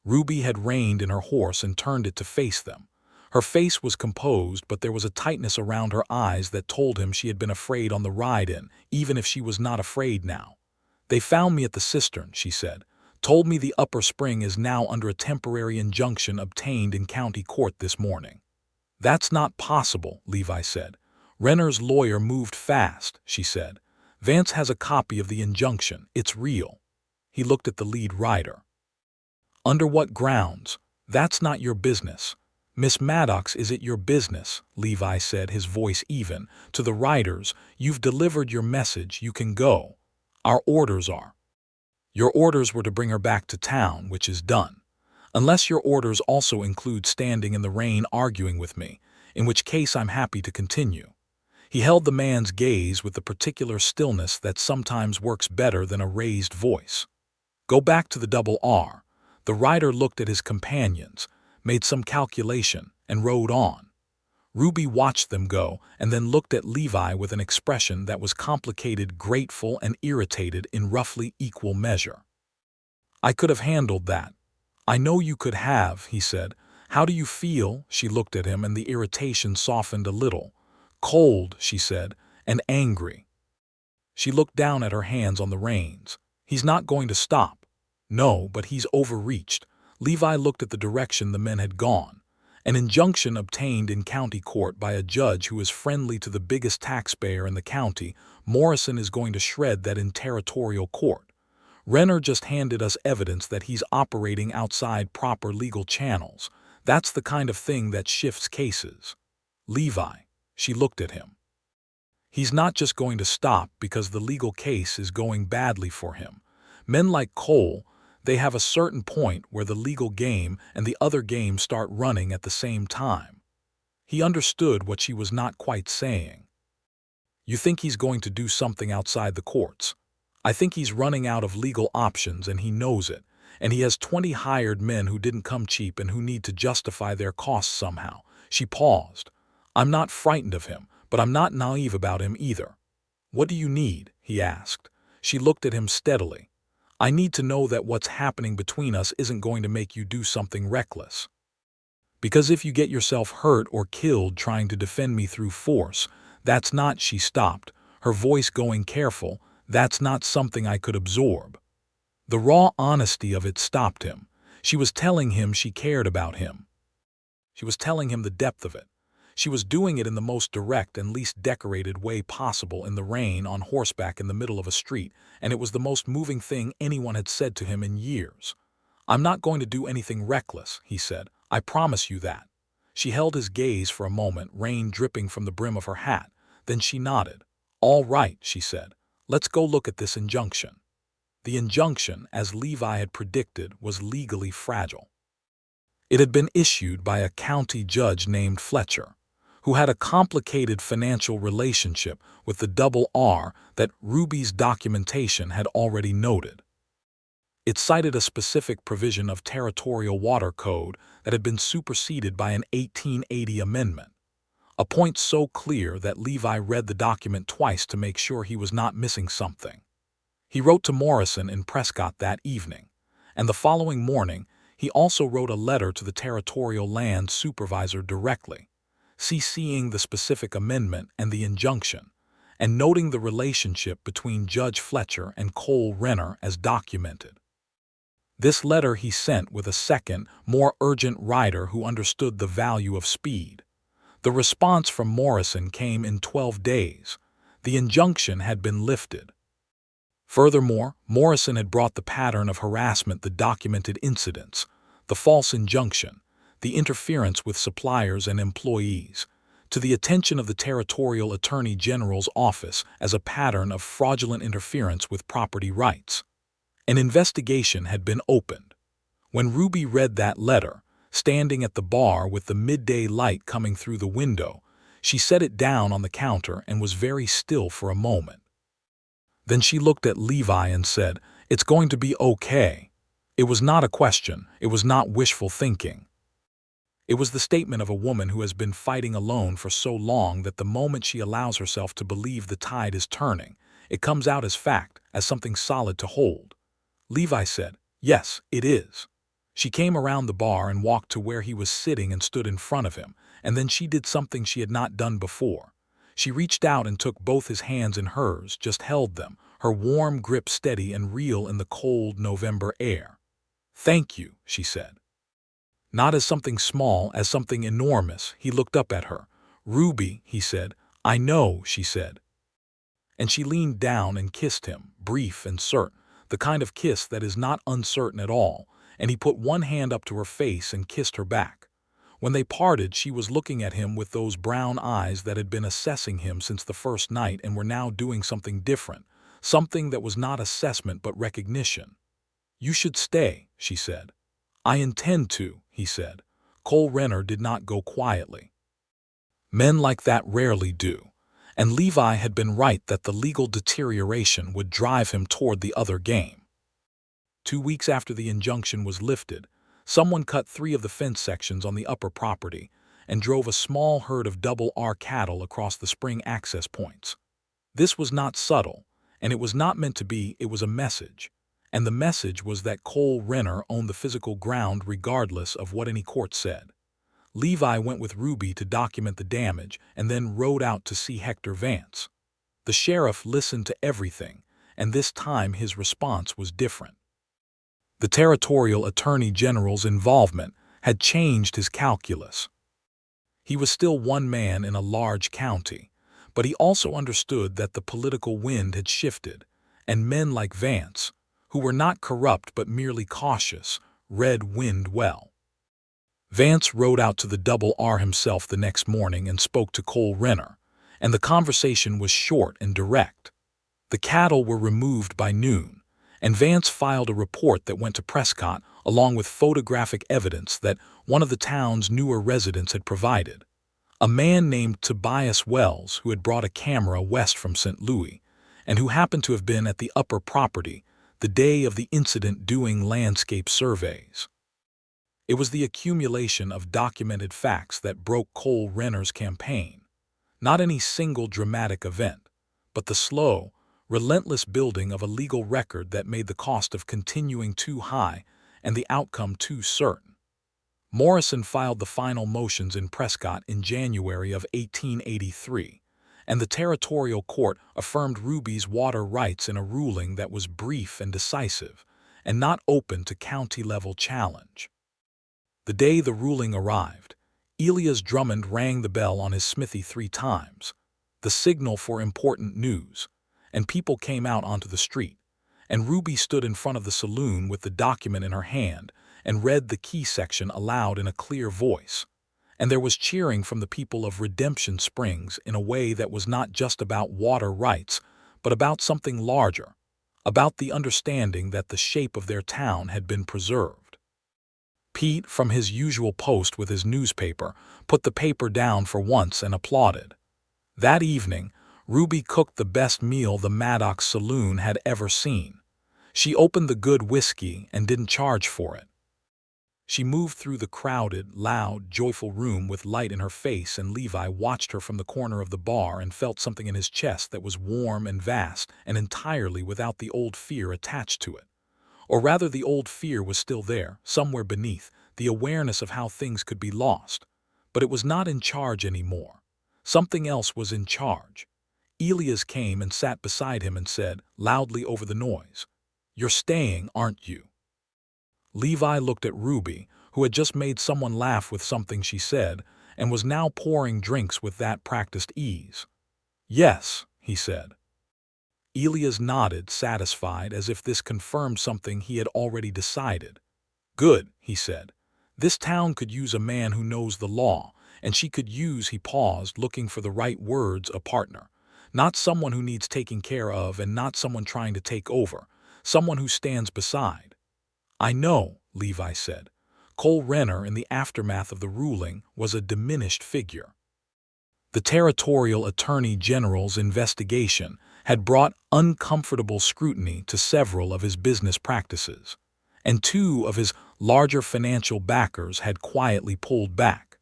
Ruby had reined in her horse and turned it to face them. Her face was composed, but there was a tightness around her eyes that told him she had been afraid on the ride-in, even if she was not afraid now. "They found me at the cistern," she said. "Told me the upper spring is now under a temporary injunction obtained in county court this morning." "That's not possible," Levi said. "Renner's lawyer moved fast," she said. "Vance has a copy of the injunction. It's real." He looked at the lead rider. "Under what grounds? That's not your business." "Miss Maddox, is it your business?" Levi said, his voice even. "To the riders, you've delivered your message, you can go. Our orders are." "Your orders were to bring her back to town, which is done. Unless your orders also include standing in the rain arguing with me, in which case I'm happy to continue." He held the man's gaze with the particular stillness that sometimes works better than a raised voice. "Go back to the Double R." The rider looked at his companions, made some calculation, and rode on. Ruby watched them go and then looked at Levi with an expression that was complicated, grateful, and irritated in roughly equal measure. "I could have handled that." "I know you could have," he said. "How do you feel?" She looked at him and the irritation softened a little. "Cold," she said, "and angry." She looked down at her hands on the reins. "He's not going to stop." "No, but he's overreached." Levi looked at the direction the men had gone. "An injunction obtained in county court by a judge who is friendly to the biggest taxpayer in the county. Morrison is going to shred that in territorial court. Renner just handed us evidence that he's operating outside proper legal channels. That's the kind of thing that shifts cases." "Levi," she looked at him. "He's not just going to stop because the legal case is going badly for him. Men like Cole, they have a certain point where the legal game and the other game start running at the same time." He understood what she was not quite saying. "You think he's going to do something outside the courts? I think he's running out of legal options and he knows it, and he has 20 hired men who didn't come cheap and who need to justify their costs somehow." She paused. "I'm not frightened of him, but I'm not naive about him either." "What do you need?" he asked. She looked at him steadily. "I need to know that what's happening between us isn't going to make you do something reckless. Because if you get yourself hurt or killed trying to defend me through force, that's not," she stopped, her voice going careful, "that's not something I could absorb." The raw honesty of it stopped him. She was telling him she cared about him. She was telling him the depth of it. She was doing it in the most direct and least decorated way possible in the rain on horseback in the middle of a street, and it was the most moving thing anyone had said to him in years. "I'm not going to do anything reckless," he said. "I promise you that." She held his gaze for a moment, rain dripping from the brim of her hat. Then she nodded. "All right," she said. "Let's go look at this injunction." The injunction, as Levi had predicted, was legally fragile. It had been issued by a county judge named Fletcher, who had a complicated financial relationship with the Double R that Ruby's documentation had already noted. It cited a specific provision of territorial water code that had been superseded by an 1880 amendment, a point so clear that Levi read the document twice to make sure he was not missing something. He wrote to Morrison in Prescott that evening, and the following morning he also wrote a letter to the territorial land supervisor directly, CCing the specific amendment and the injunction, and noting the relationship between Judge Fletcher and Cole Renner as documented. This letter he sent with a second, more urgent writer who understood the value of speed. The response from Morrison came in 12 days. The injunction had been lifted. Furthermore, Morrison had brought the pattern of harassment, the documented incidents, the false injunction, the interference with suppliers and employees, to the attention of the Territorial Attorney General's office as a pattern of fraudulent interference with property rights. An investigation had been opened. When Ruby read that letter, standing at the bar with the midday light coming through the window, she set it down on the counter and was very still for a moment. Then she looked at Levi and said, "It's going to be okay." It was not a question. It was not wishful thinking. It was the statement of a woman who has been fighting alone for so long that the moment she allows herself to believe the tide is turning, it comes out as fact, as something solid to hold. Levi said, "Yes, it is." She came around the bar and walked to where he was sitting and stood in front of him, and then she did something she had not done before. She reached out and took both his hands in hers, just held them, her warm grip steady and real in the cold November air. "Thank you," she said. Not as something small, as something enormous, he looked up at her. "Ruby," he said. "I know," she said. And she leaned down and kissed him, brief and certain, the kind of kiss that is not uncertain at all, and he put one hand up to her face and kissed her back. When they parted, she was looking at him with those brown eyes that had been assessing him since the first night and were now doing something different, something that was not assessment but recognition. "You should stay," she said. "I intend to," he said. Cole Renner did not go quietly. Men like that rarely do, and Levi had been right that the legal deterioration would drive him toward the other game. 2 weeks after the injunction was lifted, someone cut 3 of the fence sections on the upper property and drove a small herd of double R cattle across the spring access points. This was not subtle, and it was not meant to be. It was a message. And the message was that Cole Renner owned the physical ground regardless of what any court said. Levi went with Ruby to document the damage and then rode out to see Hector Vance. The sheriff listened to everything, and this time his response was different. The Territorial Attorney General's involvement had changed his calculus. He was still one man in a large county, but he also understood that the political wind had shifted, and men like Vance, who were not corrupt but merely cautious, read wind well. Vance rode out to the Double R himself the next morning and spoke to Cole Renner, and the conversation was short and direct. The cattle were removed by noon, and Vance filed a report that went to Prescott along with photographic evidence that one of the town's newer residents had provided. A man named Tobias Wells, who had brought a camera west from St. Louis, and who happened to have been at the upper property the day of the incident doing landscape surveys. It was the accumulation of documented facts that broke Cole Renner's campaign. Not any single dramatic event, but the slow, relentless building of a legal record that made the cost of continuing too high and the outcome too certain. Morrison filed the final motions in Prescott in January of 1883, and the territorial court affirmed Ruby's water rights in a ruling that was brief and decisive, and not open to county-level challenge. The day the ruling arrived, Elias Drummond rang the bell on his smithy 3 times, the signal for important news, and people came out onto the street, and Ruby stood in front of the saloon with the document in her hand and read the key section aloud in a clear voice. And there was cheering from the people of Redemption Springs in a way that was not just about water rights, but about something larger, about the understanding that the shape of their town had been preserved. Pete, from his usual post with his newspaper, put the paper down for once and applauded. That evening, Ruby cooked the best meal the Maddox saloon had ever seen. She opened the good whiskey and didn't charge for it. She moved through the crowded, loud, joyful room with light in her face, and Levi watched her from the corner of the bar and felt something in his chest that was warm and vast and entirely without the old fear attached to it. Or rather, the old fear was still there, somewhere beneath, the awareness of how things could be lost. But it was not in charge anymore. Something else was in charge. Elias came and sat beside him and said, loudly over the noise, "You're staying, aren't you?" Levi looked at Ruby, who had just made someone laugh with something she said, and was now pouring drinks with that practiced ease. "Yes," he said. Elias nodded, satisfied, as if this confirmed something he had already decided. "Good," he said. "This town could use a man who knows the law, and she could use," he paused, looking for the right words, "a partner. Not someone who needs taking care of and not someone trying to take over, someone who stands beside." "I know," Levi said. Cole Renner, in the aftermath of the ruling, was a diminished figure. The Territorial Attorney General's investigation had brought uncomfortable scrutiny to several of his business practices, and two of his larger financial backers had quietly pulled back.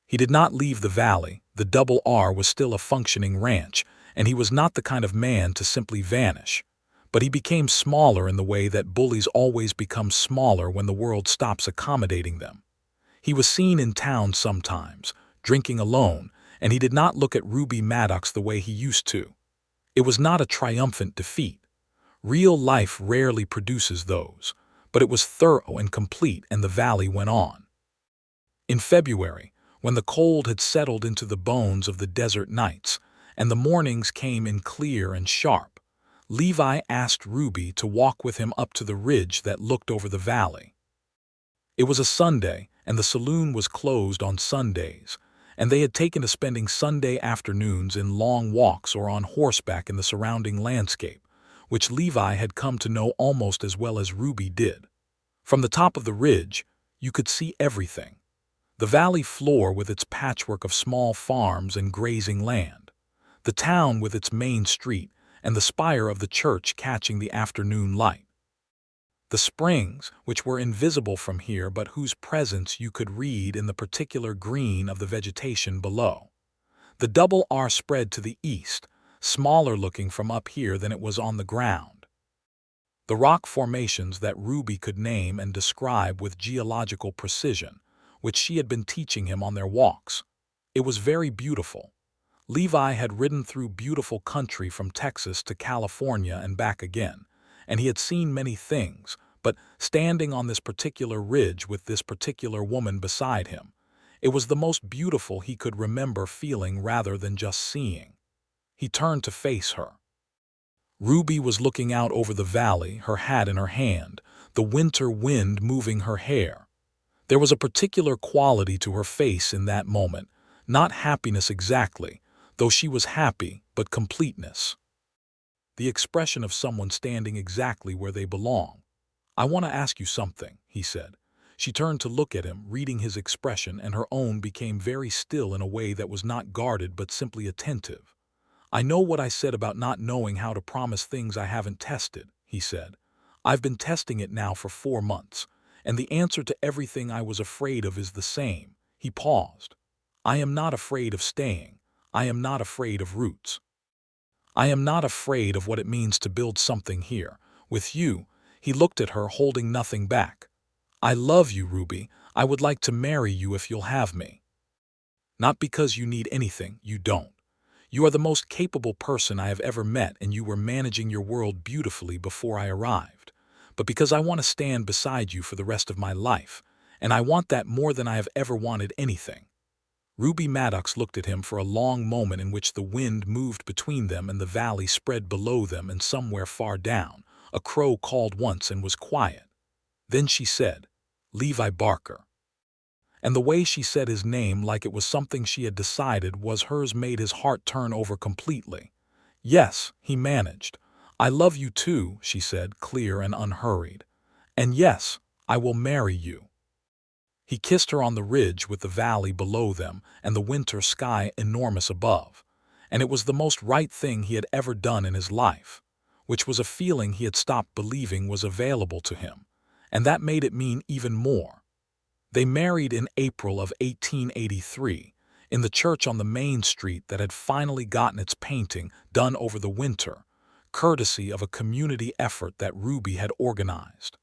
He did not leave the valley. The Double R was still a functioning ranch, and he was not the kind of man to simply vanish. But he became smaller in the way that bullies always become smaller when the world stops accommodating them. He was seen in town sometimes, drinking alone, and he did not look at Ruby Maddox the way he used to. It was not a triumphant defeat. Real life rarely produces those, but it was thorough and complete, and the valley went on. In February, when the cold had settled into the bones of the desert nights, and the mornings came in clear and sharp, Levi asked Ruby to walk with him up to the ridge that looked over the valley. It was a Sunday, and the saloon was closed on Sundays, and they had taken to spending Sunday afternoons in long walks or on horseback in the surrounding landscape, which Levi had come to know almost as well as Ruby did. From the top of the ridge, you could see everything. The valley floor with its patchwork of small farms and grazing land, the town with its main street, and the spire of the church catching the afternoon light. The springs, which were invisible from here but whose presence you could read in the particular green of the vegetation below. The Double R spread to the east, smaller looking from up here than it was on the ground. The rock formations that Ruby could name and describe with geological precision, which she had been teaching him on their walks. It was very beautiful. Levi had ridden through beautiful country from Texas to California and back again, and he had seen many things, but standing on this particular ridge with this particular woman beside him, it was the most beautiful he could remember feeling rather than just seeing. He turned to face her. Ruby was looking out over the valley, her hat in her hand, the winter wind moving her hair. There was a particular quality to her face in that moment, not happiness exactly, though she was happy, but completeness. The expression of someone standing exactly where they belong. "I want to ask you something," he said. She turned to look at him, reading his expression, and her own became very still in a way that was not guarded but simply attentive. "I know what I said about not knowing how to promise things I haven't tested," he said. "I've been testing it now for 4 months, and the answer to everything I was afraid of is the same." He paused. "I am not afraid of staying. I am not afraid of roots. I am not afraid of what it means to build something here. With you." He looked at her, holding nothing back. "I love you, Ruby. I would like to marry you if you'll have me. Not because you need anything, you don't. You are the most capable person I have ever met, and you were managing your world beautifully before I arrived. But because I want to stand beside you for the rest of my life, and I want that more than I have ever wanted anything." Ruby Maddox looked at him for a long moment in which the wind moved between them and the valley spread below them, and somewhere far down, a crow called once and was quiet. Then she said, "Levi Barker." And the way she said his name, like it was something she had decided was hers, made his heart turn over completely. "Yes," he managed. "I love you too," she said, clear and unhurried. "And yes, I will marry you." He kissed her on the ridge with the valley below them and the winter sky enormous above, and it was the most right thing he had ever done in his life. which was a feeling he had stopped believing was available to him, and that made it mean even more. They married in April of 1883, in the church on the main street that had finally gotten its painting done over the winter, courtesy of a community effort that Ruby had organized.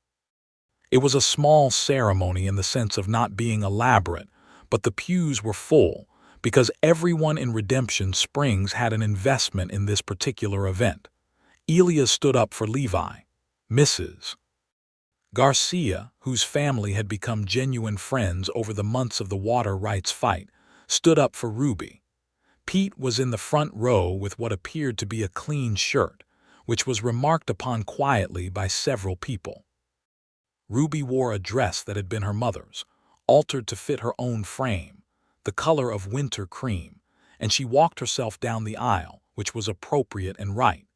It was a small ceremony in the sense of not being elaborate, but the pews were full, because everyone in Redemption Springs had an investment in this particular event. Elia stood up for Levi. Mrs. Garcia, whose family had become genuine friends over the months of the water rights fight, stood up for Ruby. Pete was in the front row with what appeared to be a clean shirt, which was remarked upon quietly by several people. Ruby wore a dress that had been her mother's, altered to fit her own frame, the color of winter cream, and she walked herself down the aisle, which was appropriate and right,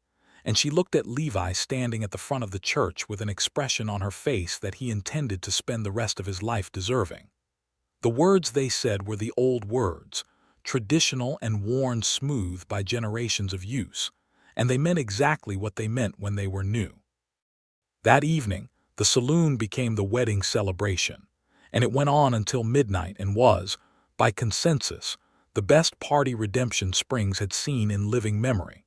and she looked at Levi standing at the front of the church with an expression on her face that he intended to spend the rest of his life deserving. The words they said were the old words, traditional and worn smooth by generations of use, and they meant exactly what they meant when they were new. That evening, the saloon became the wedding celebration, and it went on until midnight and was, by consensus, the best party Redemption Springs had seen in living memory.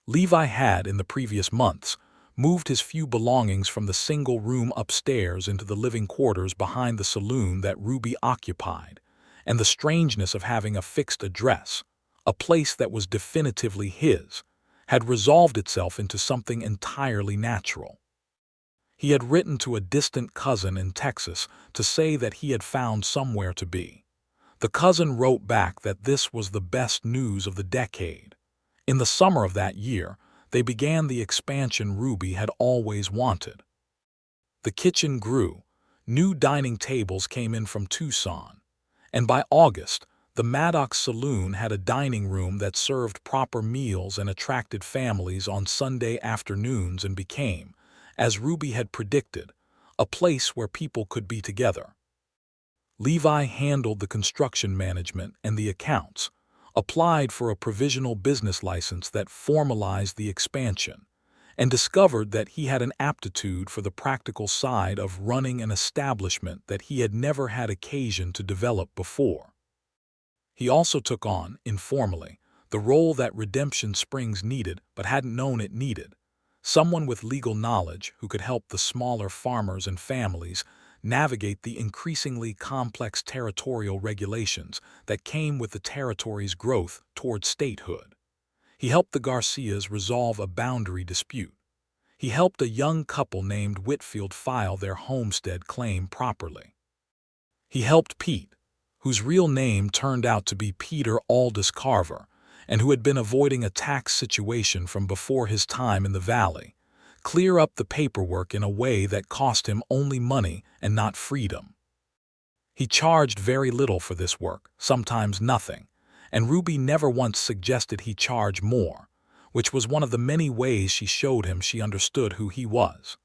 Levi had, in the previous months, moved his few belongings from the single room upstairs into the living quarters behind the saloon that Ruby occupied, and the strangeness of having a fixed address, a place that was definitively his, had resolved itself into something entirely natural. He had written to a distant cousin in Texas to say that he had found somewhere to be. The cousin wrote back that this was the best news of the decade. In the summer of that year, they began the expansion Ruby had always wanted. The kitchen grew, new dining tables came in from Tucson, and by August, the Maddox saloon had a dining room that served proper meals and attracted families on Sunday afternoons and became, as Ruby had predicted, a place where people could be together. Levi handled the construction management and the accounts, applied for a provisional business license that formalized the expansion, and discovered that he had an aptitude for the practical side of running an establishment that he had never had occasion to develop before. He also took on, informally, the role that Redemption Springs needed but hadn't known it needed, someone with legal knowledge who could help the smaller farmers and families navigate the increasingly complex territorial regulations that came with the territory's growth toward statehood. He helped the Garcias resolve a boundary dispute. He helped a young couple named Whitfield file their homestead claim properly. He helped Pete, whose real name turned out to be Peter Aldous Carver, and who had been avoiding a tax situation from before his time in the valley, clear up the paperwork in a way that cost him only money and not freedom. He charged very little for this work, sometimes nothing, and Ruby never once suggested he charge more, which was one of the many ways she showed him she understood who he was.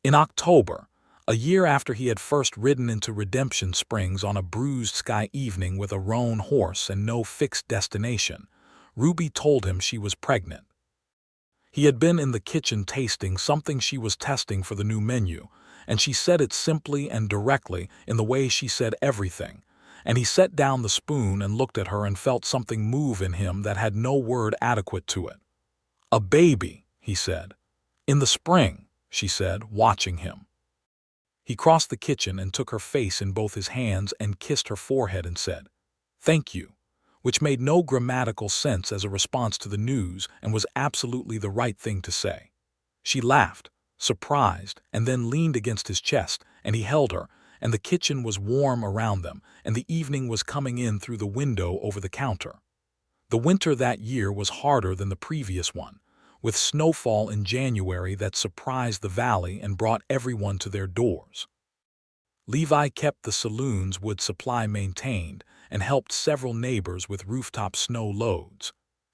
In October, a year after he had first ridden into Redemption Springs on a bruised sky evening with a roan horse and no fixed destination, Ruby told him she was pregnant. He had been in the kitchen tasting something she was testing for the new menu, and she said it simply and directly in the way she said everything, and he set down the spoon and looked at her and felt something move in him that had no word adequate to it. "A baby," he said. "In the spring," she said, watching him. He crossed the kitchen and took her face in both his hands and kissed her forehead and said, "Thank you," which made no grammatical sense as a response to the news and was absolutely the right thing to say. She laughed, surprised, and then leaned against his chest, and he held her, and the kitchen was warm around them, and the evening was coming in through the window over the counter. The winter that year was harder than the previous one, with snowfall in January that surprised the valley and brought everyone to their doors. Levi kept the saloon's wood supply maintained and helped several neighbors with rooftop snow loads.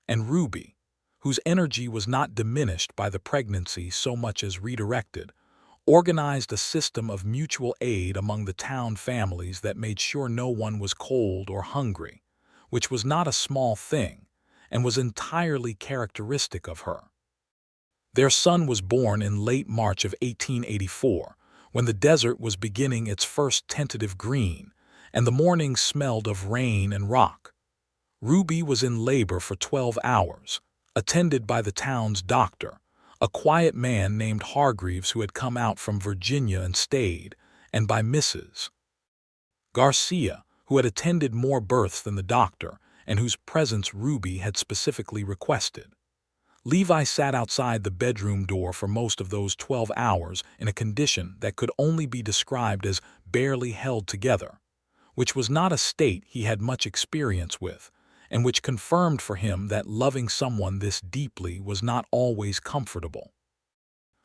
And Ruby, whose energy was not diminished by the pregnancy so much as redirected, organized a system of mutual aid among the town families that made sure no one was cold or hungry, which was not a small thing and was entirely characteristic of her. Their son was born in late March of 1884, when the desert was beginning its first tentative green, and the morning smelled of rain and rock. Ruby was in labor for 12 hours, attended by the town's doctor, a quiet man named Hargreaves who had come out from Virginia and stayed, and by Mrs. Garcia, who had attended more births than the doctor, and whose presence Ruby had specifically requested. Levi sat outside the bedroom door for most of those 12 hours in a condition that could only be described as barely held together, which was not a state he had much experience with, and which confirmed for him that loving someone this deeply was not always comfortable.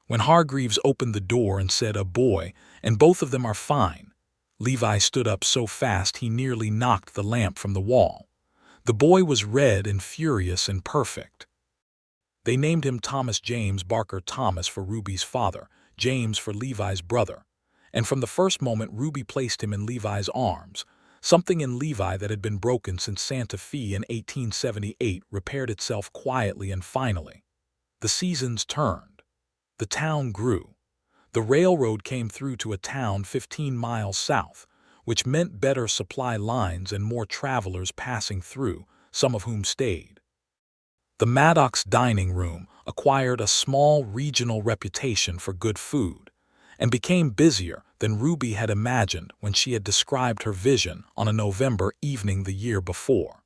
When Hargreaves opened the door and said, "A boy, and both of them are fine," Levi stood up so fast he nearly knocked the lamp from the wall. The boy was red and furious and perfect. They named him Thomas James Barker Thomas for Ruby's father, James for Levi's brother, and from the first moment Ruby placed him in Levi's arms. Something in Levi that had been broken since Santa Fe in 1878 repaired itself quietly, and finally, the seasons turned. The town grew. The railroad came through to a town 15 miles south, which meant better supply lines and more travelers passing through, some of whom stayed. The Maddox dining room acquired a small regional reputation for good food, and became busier than Ruby had imagined when she had described her vision on a November evening the year before.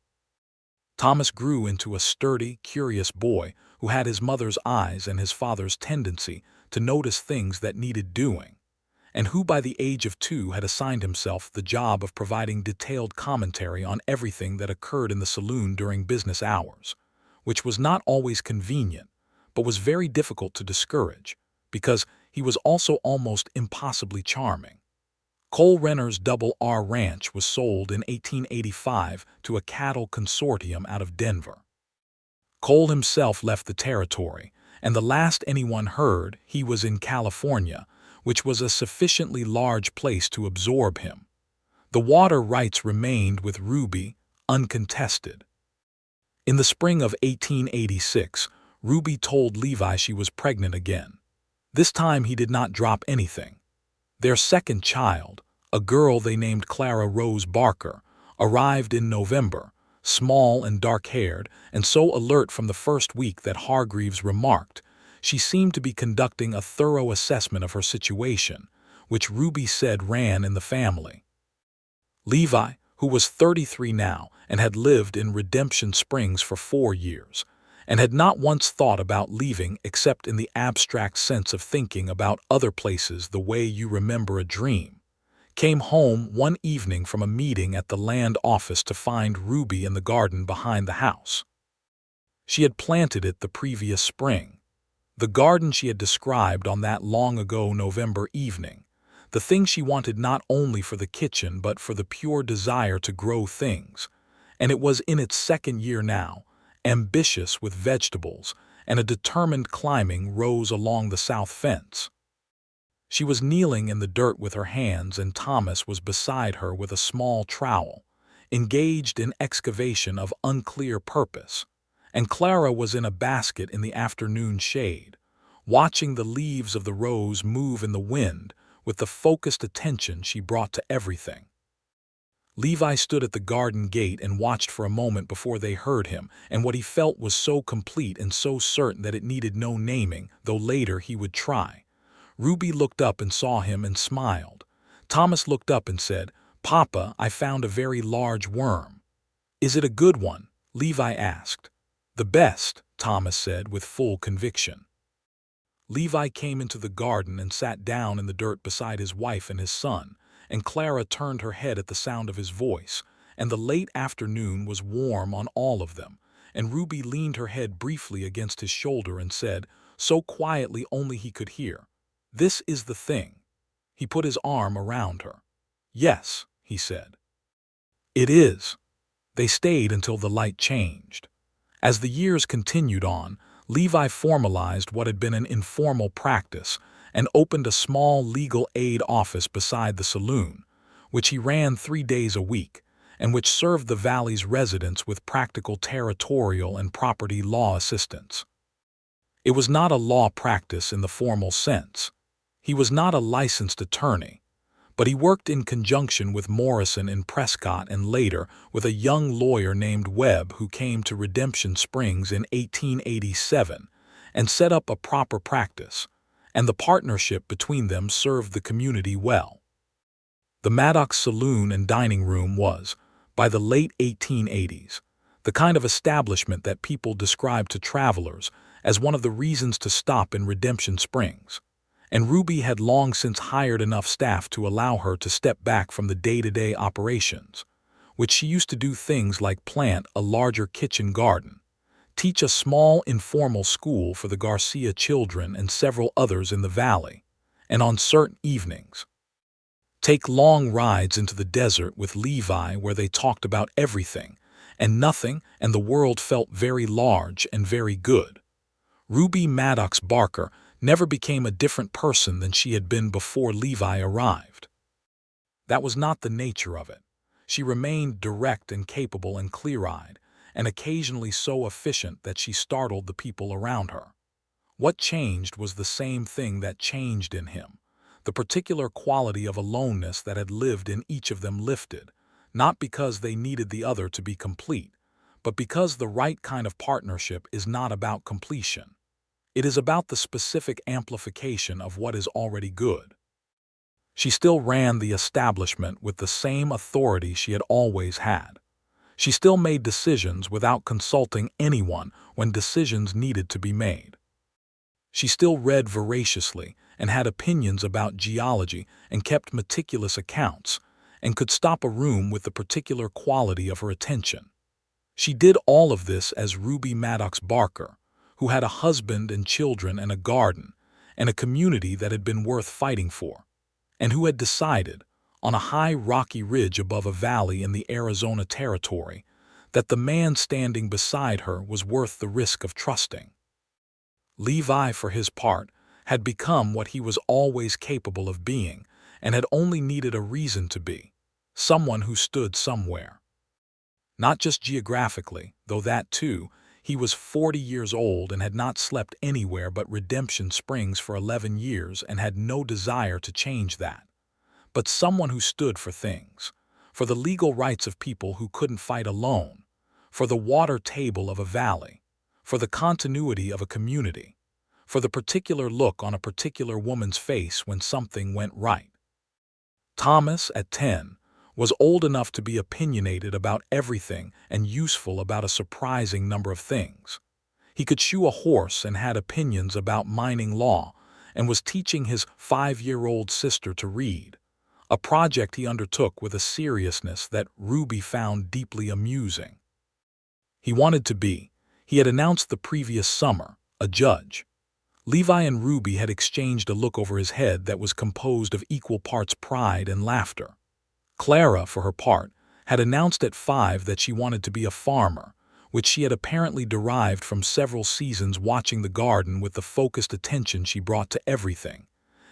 Thomas grew into a sturdy, curious boy who had his mother's eyes and his father's tendency to notice things that needed doing, and who by the age of 2 had assigned himself the job of providing detailed commentary on everything that occurred in the saloon during business hours, which was not always convenient, but was very difficult to discourage, because he was also almost impossibly charming. Cole Renner's Double R Ranch was sold in 1885 to a cattle consortium out of Denver. Cole himself left the territory, and the last anyone heard he was in California, which was a sufficiently large place to absorb him. The water rights remained with Ruby, uncontested. In the spring of 1886, Ruby told Levi she was pregnant again. This time he did not drop anything. Their second child, a girl they named Clara Rose Barker, arrived in November, small and dark-haired, and so alert from the first week that Hargreaves remarked she seemed to be conducting a thorough assessment of her situation, which Ruby said ran in the family. Levi, who was 33 now and had lived in Redemption Springs for 4 years, and had not once thought about leaving except in the abstract sense of thinking about other places the way you remember a dream, came home one evening from a meeting at the land office to find Ruby in the garden behind the house. She had planted it the previous spring, the garden she had described on that long-ago November evening, the thing she wanted not only for the kitchen but for the pure desire to grow things, and it was in its second year now, ambitious with vegetables, and a determined climbing rose along the south fence. She was kneeling in the dirt with her hands, and Thomas was beside her with a small trowel, engaged in excavation of unclear purpose, and Clara was in a basket in the afternoon shade, watching the leaves of the rose move in the wind with the focused attention she brought to everything. Levi stood at the garden gate and watched for a moment before they heard him, and what he felt was so complete and so certain that it needed no naming, though later he would try. Ruby looked up and saw him and smiled. Thomas looked up and said, "Papa, I found a very large worm." "Is it a good one?" Levi asked. "The best," Thomas said with full conviction. Levi came into the garden and sat down in the dirt beside his wife and his son, and Clara turned her head at the sound of his voice, and the late afternoon was warm on all of them, and Ruby leaned her head briefly against his shoulder and said, so quietly only he could hear, "This is the thing." He put his arm around her. "Yes," he said. "It is." They stayed until the light changed. As the years continued on, Levi formalized what had been an informal practice and opened a small legal aid office beside the saloon, which he ran 3 days a week, and which served the Valley's residents with practical territorial and property law assistance. It was not a law practice in the formal sense. He was not a licensed attorney, but he worked in conjunction with Morrison in Prescott and later with a young lawyer named Webb who came to Redemption Springs in 1887 and set up a proper practice, and the partnership between them served the community well. The Maddox Saloon and Dining Room was, by the late 1880s, the kind of establishment that people described to travelers as one of the reasons to stop in Redemption Springs, and Ruby had long since hired enough staff to allow her to step back from the day-to-day operations, which she used to do things like plant a larger kitchen garden, teach a small informal school for the Garcia children and several others in the valley, and on certain evenings, take long rides into the desert with Levi where they talked about everything and nothing, and the world felt very large and very good. Ruby Maddox Barker never became a different person than she had been before Levi arrived. That was not the nature of it. She remained direct and capable and clear-eyed, and occasionally so efficient that she startled the people around her. What changed was the same thing that changed in him. The particular quality of aloneness that had lived in each of them lifted, not because they needed the other to be complete, but because the right kind of partnership is not about completion. It is about the specific amplification of what is already good. She still ran the establishment with the same authority she had always had. She still made decisions without consulting anyone when decisions needed to be made. She still read voraciously and had opinions about geology and kept meticulous accounts, and could stop a room with the particular quality of her attention. She did all of this as Ruby Maddox Barker, who had a husband and children and a garden, and a community that had been worth fighting for, and who had decided, on a high rocky ridge above a valley in the Arizona territory, that the man standing beside her was worth the risk of trusting. Levi, for his part, had become what he was always capable of being, and had only needed a reason to be, someone who stood somewhere. Not just geographically, though that too. He was 40 years old and had not slept anywhere but Redemption Springs for 11 years and had no desire to change that. But someone who stood for things, for the legal rights of people who couldn't fight alone, for the water table of a valley, for the continuity of a community, for the particular look on a particular woman's face when something went right. Thomas, at 10, was old enough to be opinionated about everything and useful about a surprising number of things. He could shoe a horse and had opinions about mining law, and was teaching his 5-year-old sister to read, a project he undertook with a seriousness that Ruby found deeply amusing. He wanted to be, he had announced the previous summer, a judge. Levi and Ruby had exchanged a look over his head that was composed of equal parts pride and laughter. Clara, for her part, had announced at 5 that she wanted to be a farmer, which she had apparently derived from several seasons watching the garden with the focused attention she brought to everything,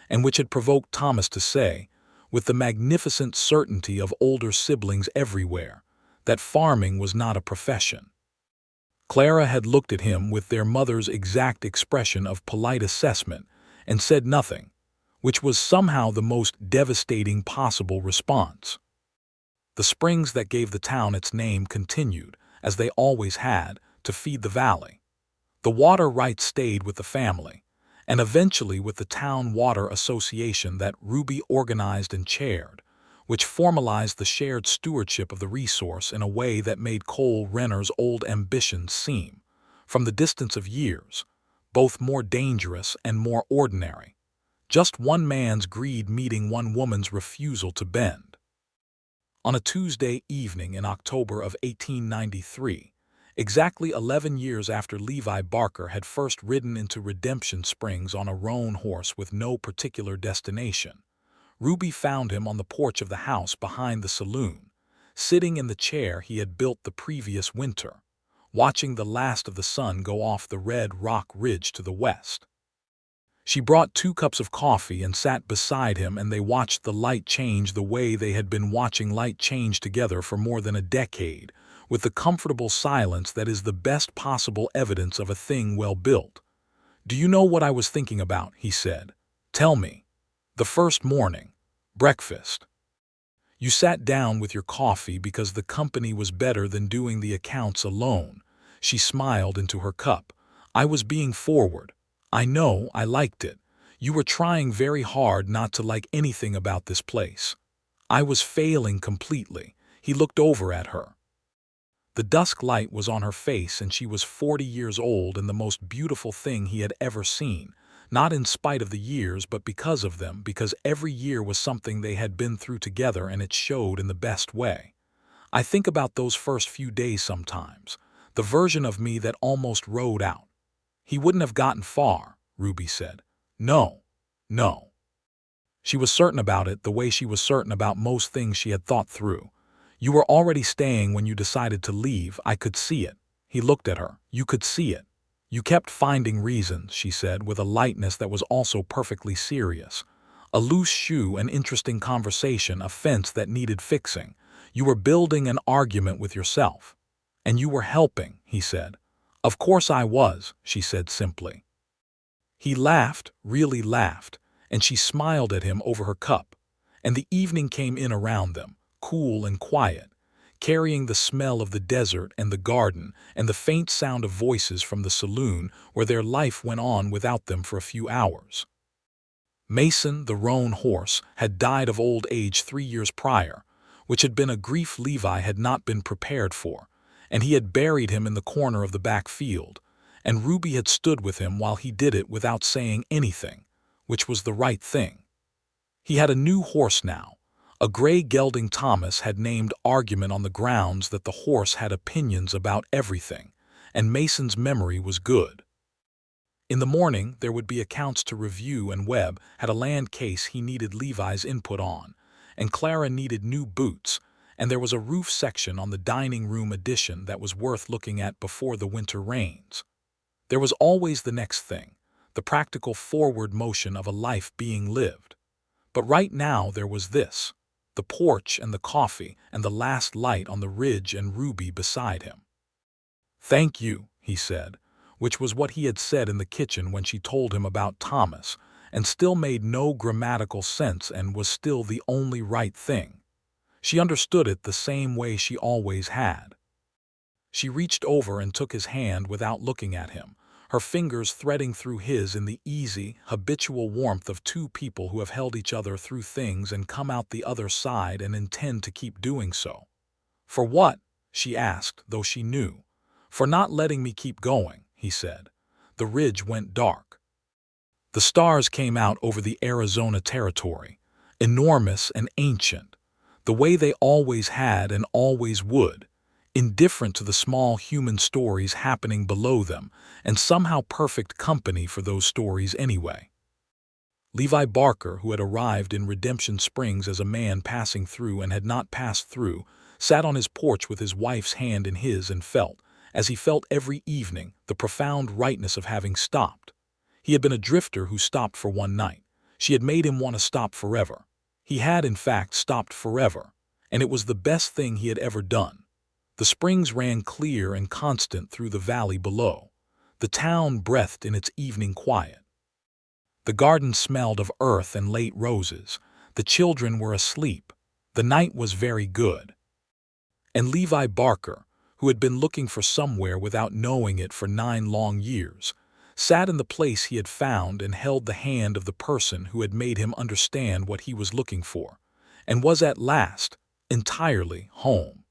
and which had provoked Thomas to say, with the magnificent certainty of older siblings everywhere, that farming was not a profession. Clara had looked at him with their mother's exact expression of polite assessment and said nothing, which was somehow the most devastating possible response. The springs that gave the town its name continued, as they always had, to feed the valley. The water rights stayed with the family, and eventually with the Town Water Association that Ruby organized and chaired, which formalized the shared stewardship of the resource in a way that made Cole Renner's old ambitions seem, from the distance of years, both more dangerous and more ordinary. Just one man's greed meeting one woman's refusal to bend. On a Tuesday evening in October of 1893, exactly 11 years after Levi Barker had first ridden into Redemption Springs on a roan horse with no particular destination, Ruby found him on the porch of the house behind the saloon, sitting in the chair he had built the previous winter, watching the last of the sun go off the red rock ridge to the west. She brought 2 cups of coffee and sat beside him, and they watched the light change the way they had been watching light change together for more than a decade, with the comfortable silence that is the best possible evidence of a thing well built. "Do you know what I was thinking about?" he said. "Tell me." "The first morning. Breakfast. You sat down with your coffee because the company was better than doing the accounts alone." She smiled into her cup. "I was being forward. I know, I liked it. You were trying very hard not to like anything about this place. I was failing completely." He looked over at her. The dusk light was on her face, and she was 40 years old and the most beautiful thing he had ever seen. Not in spite of the years, but because of them, because every year was something they had been through together, and it showed in the best way. "I think about those first few days sometimes. The version of me that almost rode out." "He wouldn't have gotten far," Ruby said. "No, no." She was certain about it, the way she was certain about most things she had thought through. "You were already staying when you decided to leave. I could see it." He looked at her. "You could see it." "You kept finding reasons," she said, with a lightness that was also perfectly serious. "A loose shoe, an interesting conversation, a fence that needed fixing. You were building an argument with yourself." "And you were helping," he said. "Of course I was," she said simply. He laughed, really laughed, and she smiled at him over her cup. And the evening came in around them, cool and quiet, carrying the smell of the desert and the garden and the faint sound of voices from the saloon where their life went on without them for a few hours. Mason, the roan horse, had died of old age 3 years prior, which had been a grief Levi had not been prepared for, and he had buried him in the corner of the back field, and Ruby had stood with him while he did it without saying anything, which was the right thing. He had a new horse now. A gray gelding Thomas had named Argument on the grounds that the horse had opinions about everything, and Mason's memory was good. In the morning, there would be accounts to review, and Webb had a land case he needed Levi's input on, and Clara needed new boots, and there was a roof section on the dining room addition that was worth looking at before the winter rains. There was always the next thing, the practical forward motion of a life being lived. But right now there was this, the porch and the coffee and the last light on the ridge and Ruby beside him. "Thank you," he said, which was what he had said in the kitchen when she told him about Thomas, and still made no grammatical sense and was still the only right thing. She understood it the same way she always had. She reached over and took his hand without looking at him, her fingers threading through his in the easy, habitual warmth of two people who have held each other through things and come out the other side and intend to keep doing so. "For what?" she asked, though she knew. "For not letting me keep going," he said. The ridge went dark. The stars came out over the Arizona territory, enormous and ancient, the way they always had and always would, indifferent to the small human stories happening below them, and somehow perfect company for those stories anyway. Levi Barker, who had arrived in Redemption Springs as a man passing through and had not passed through, sat on his porch with his wife's hand in his and felt, as he felt every evening, the profound rightness of having stopped. He had been a drifter who stopped for one night. She had made him want to stop forever. He had, in fact, stopped forever, and it was the best thing he had ever done. The springs ran clear and constant through the valley below. The town breathed in its evening quiet. The garden smelled of earth and late roses. The children were asleep. The night was very good. And Levi Barker, who had been looking for somewhere without knowing it for 9 long years, sat in the place he had found and held the hand of the person who had made him understand what he was looking for, and was at last entirely home.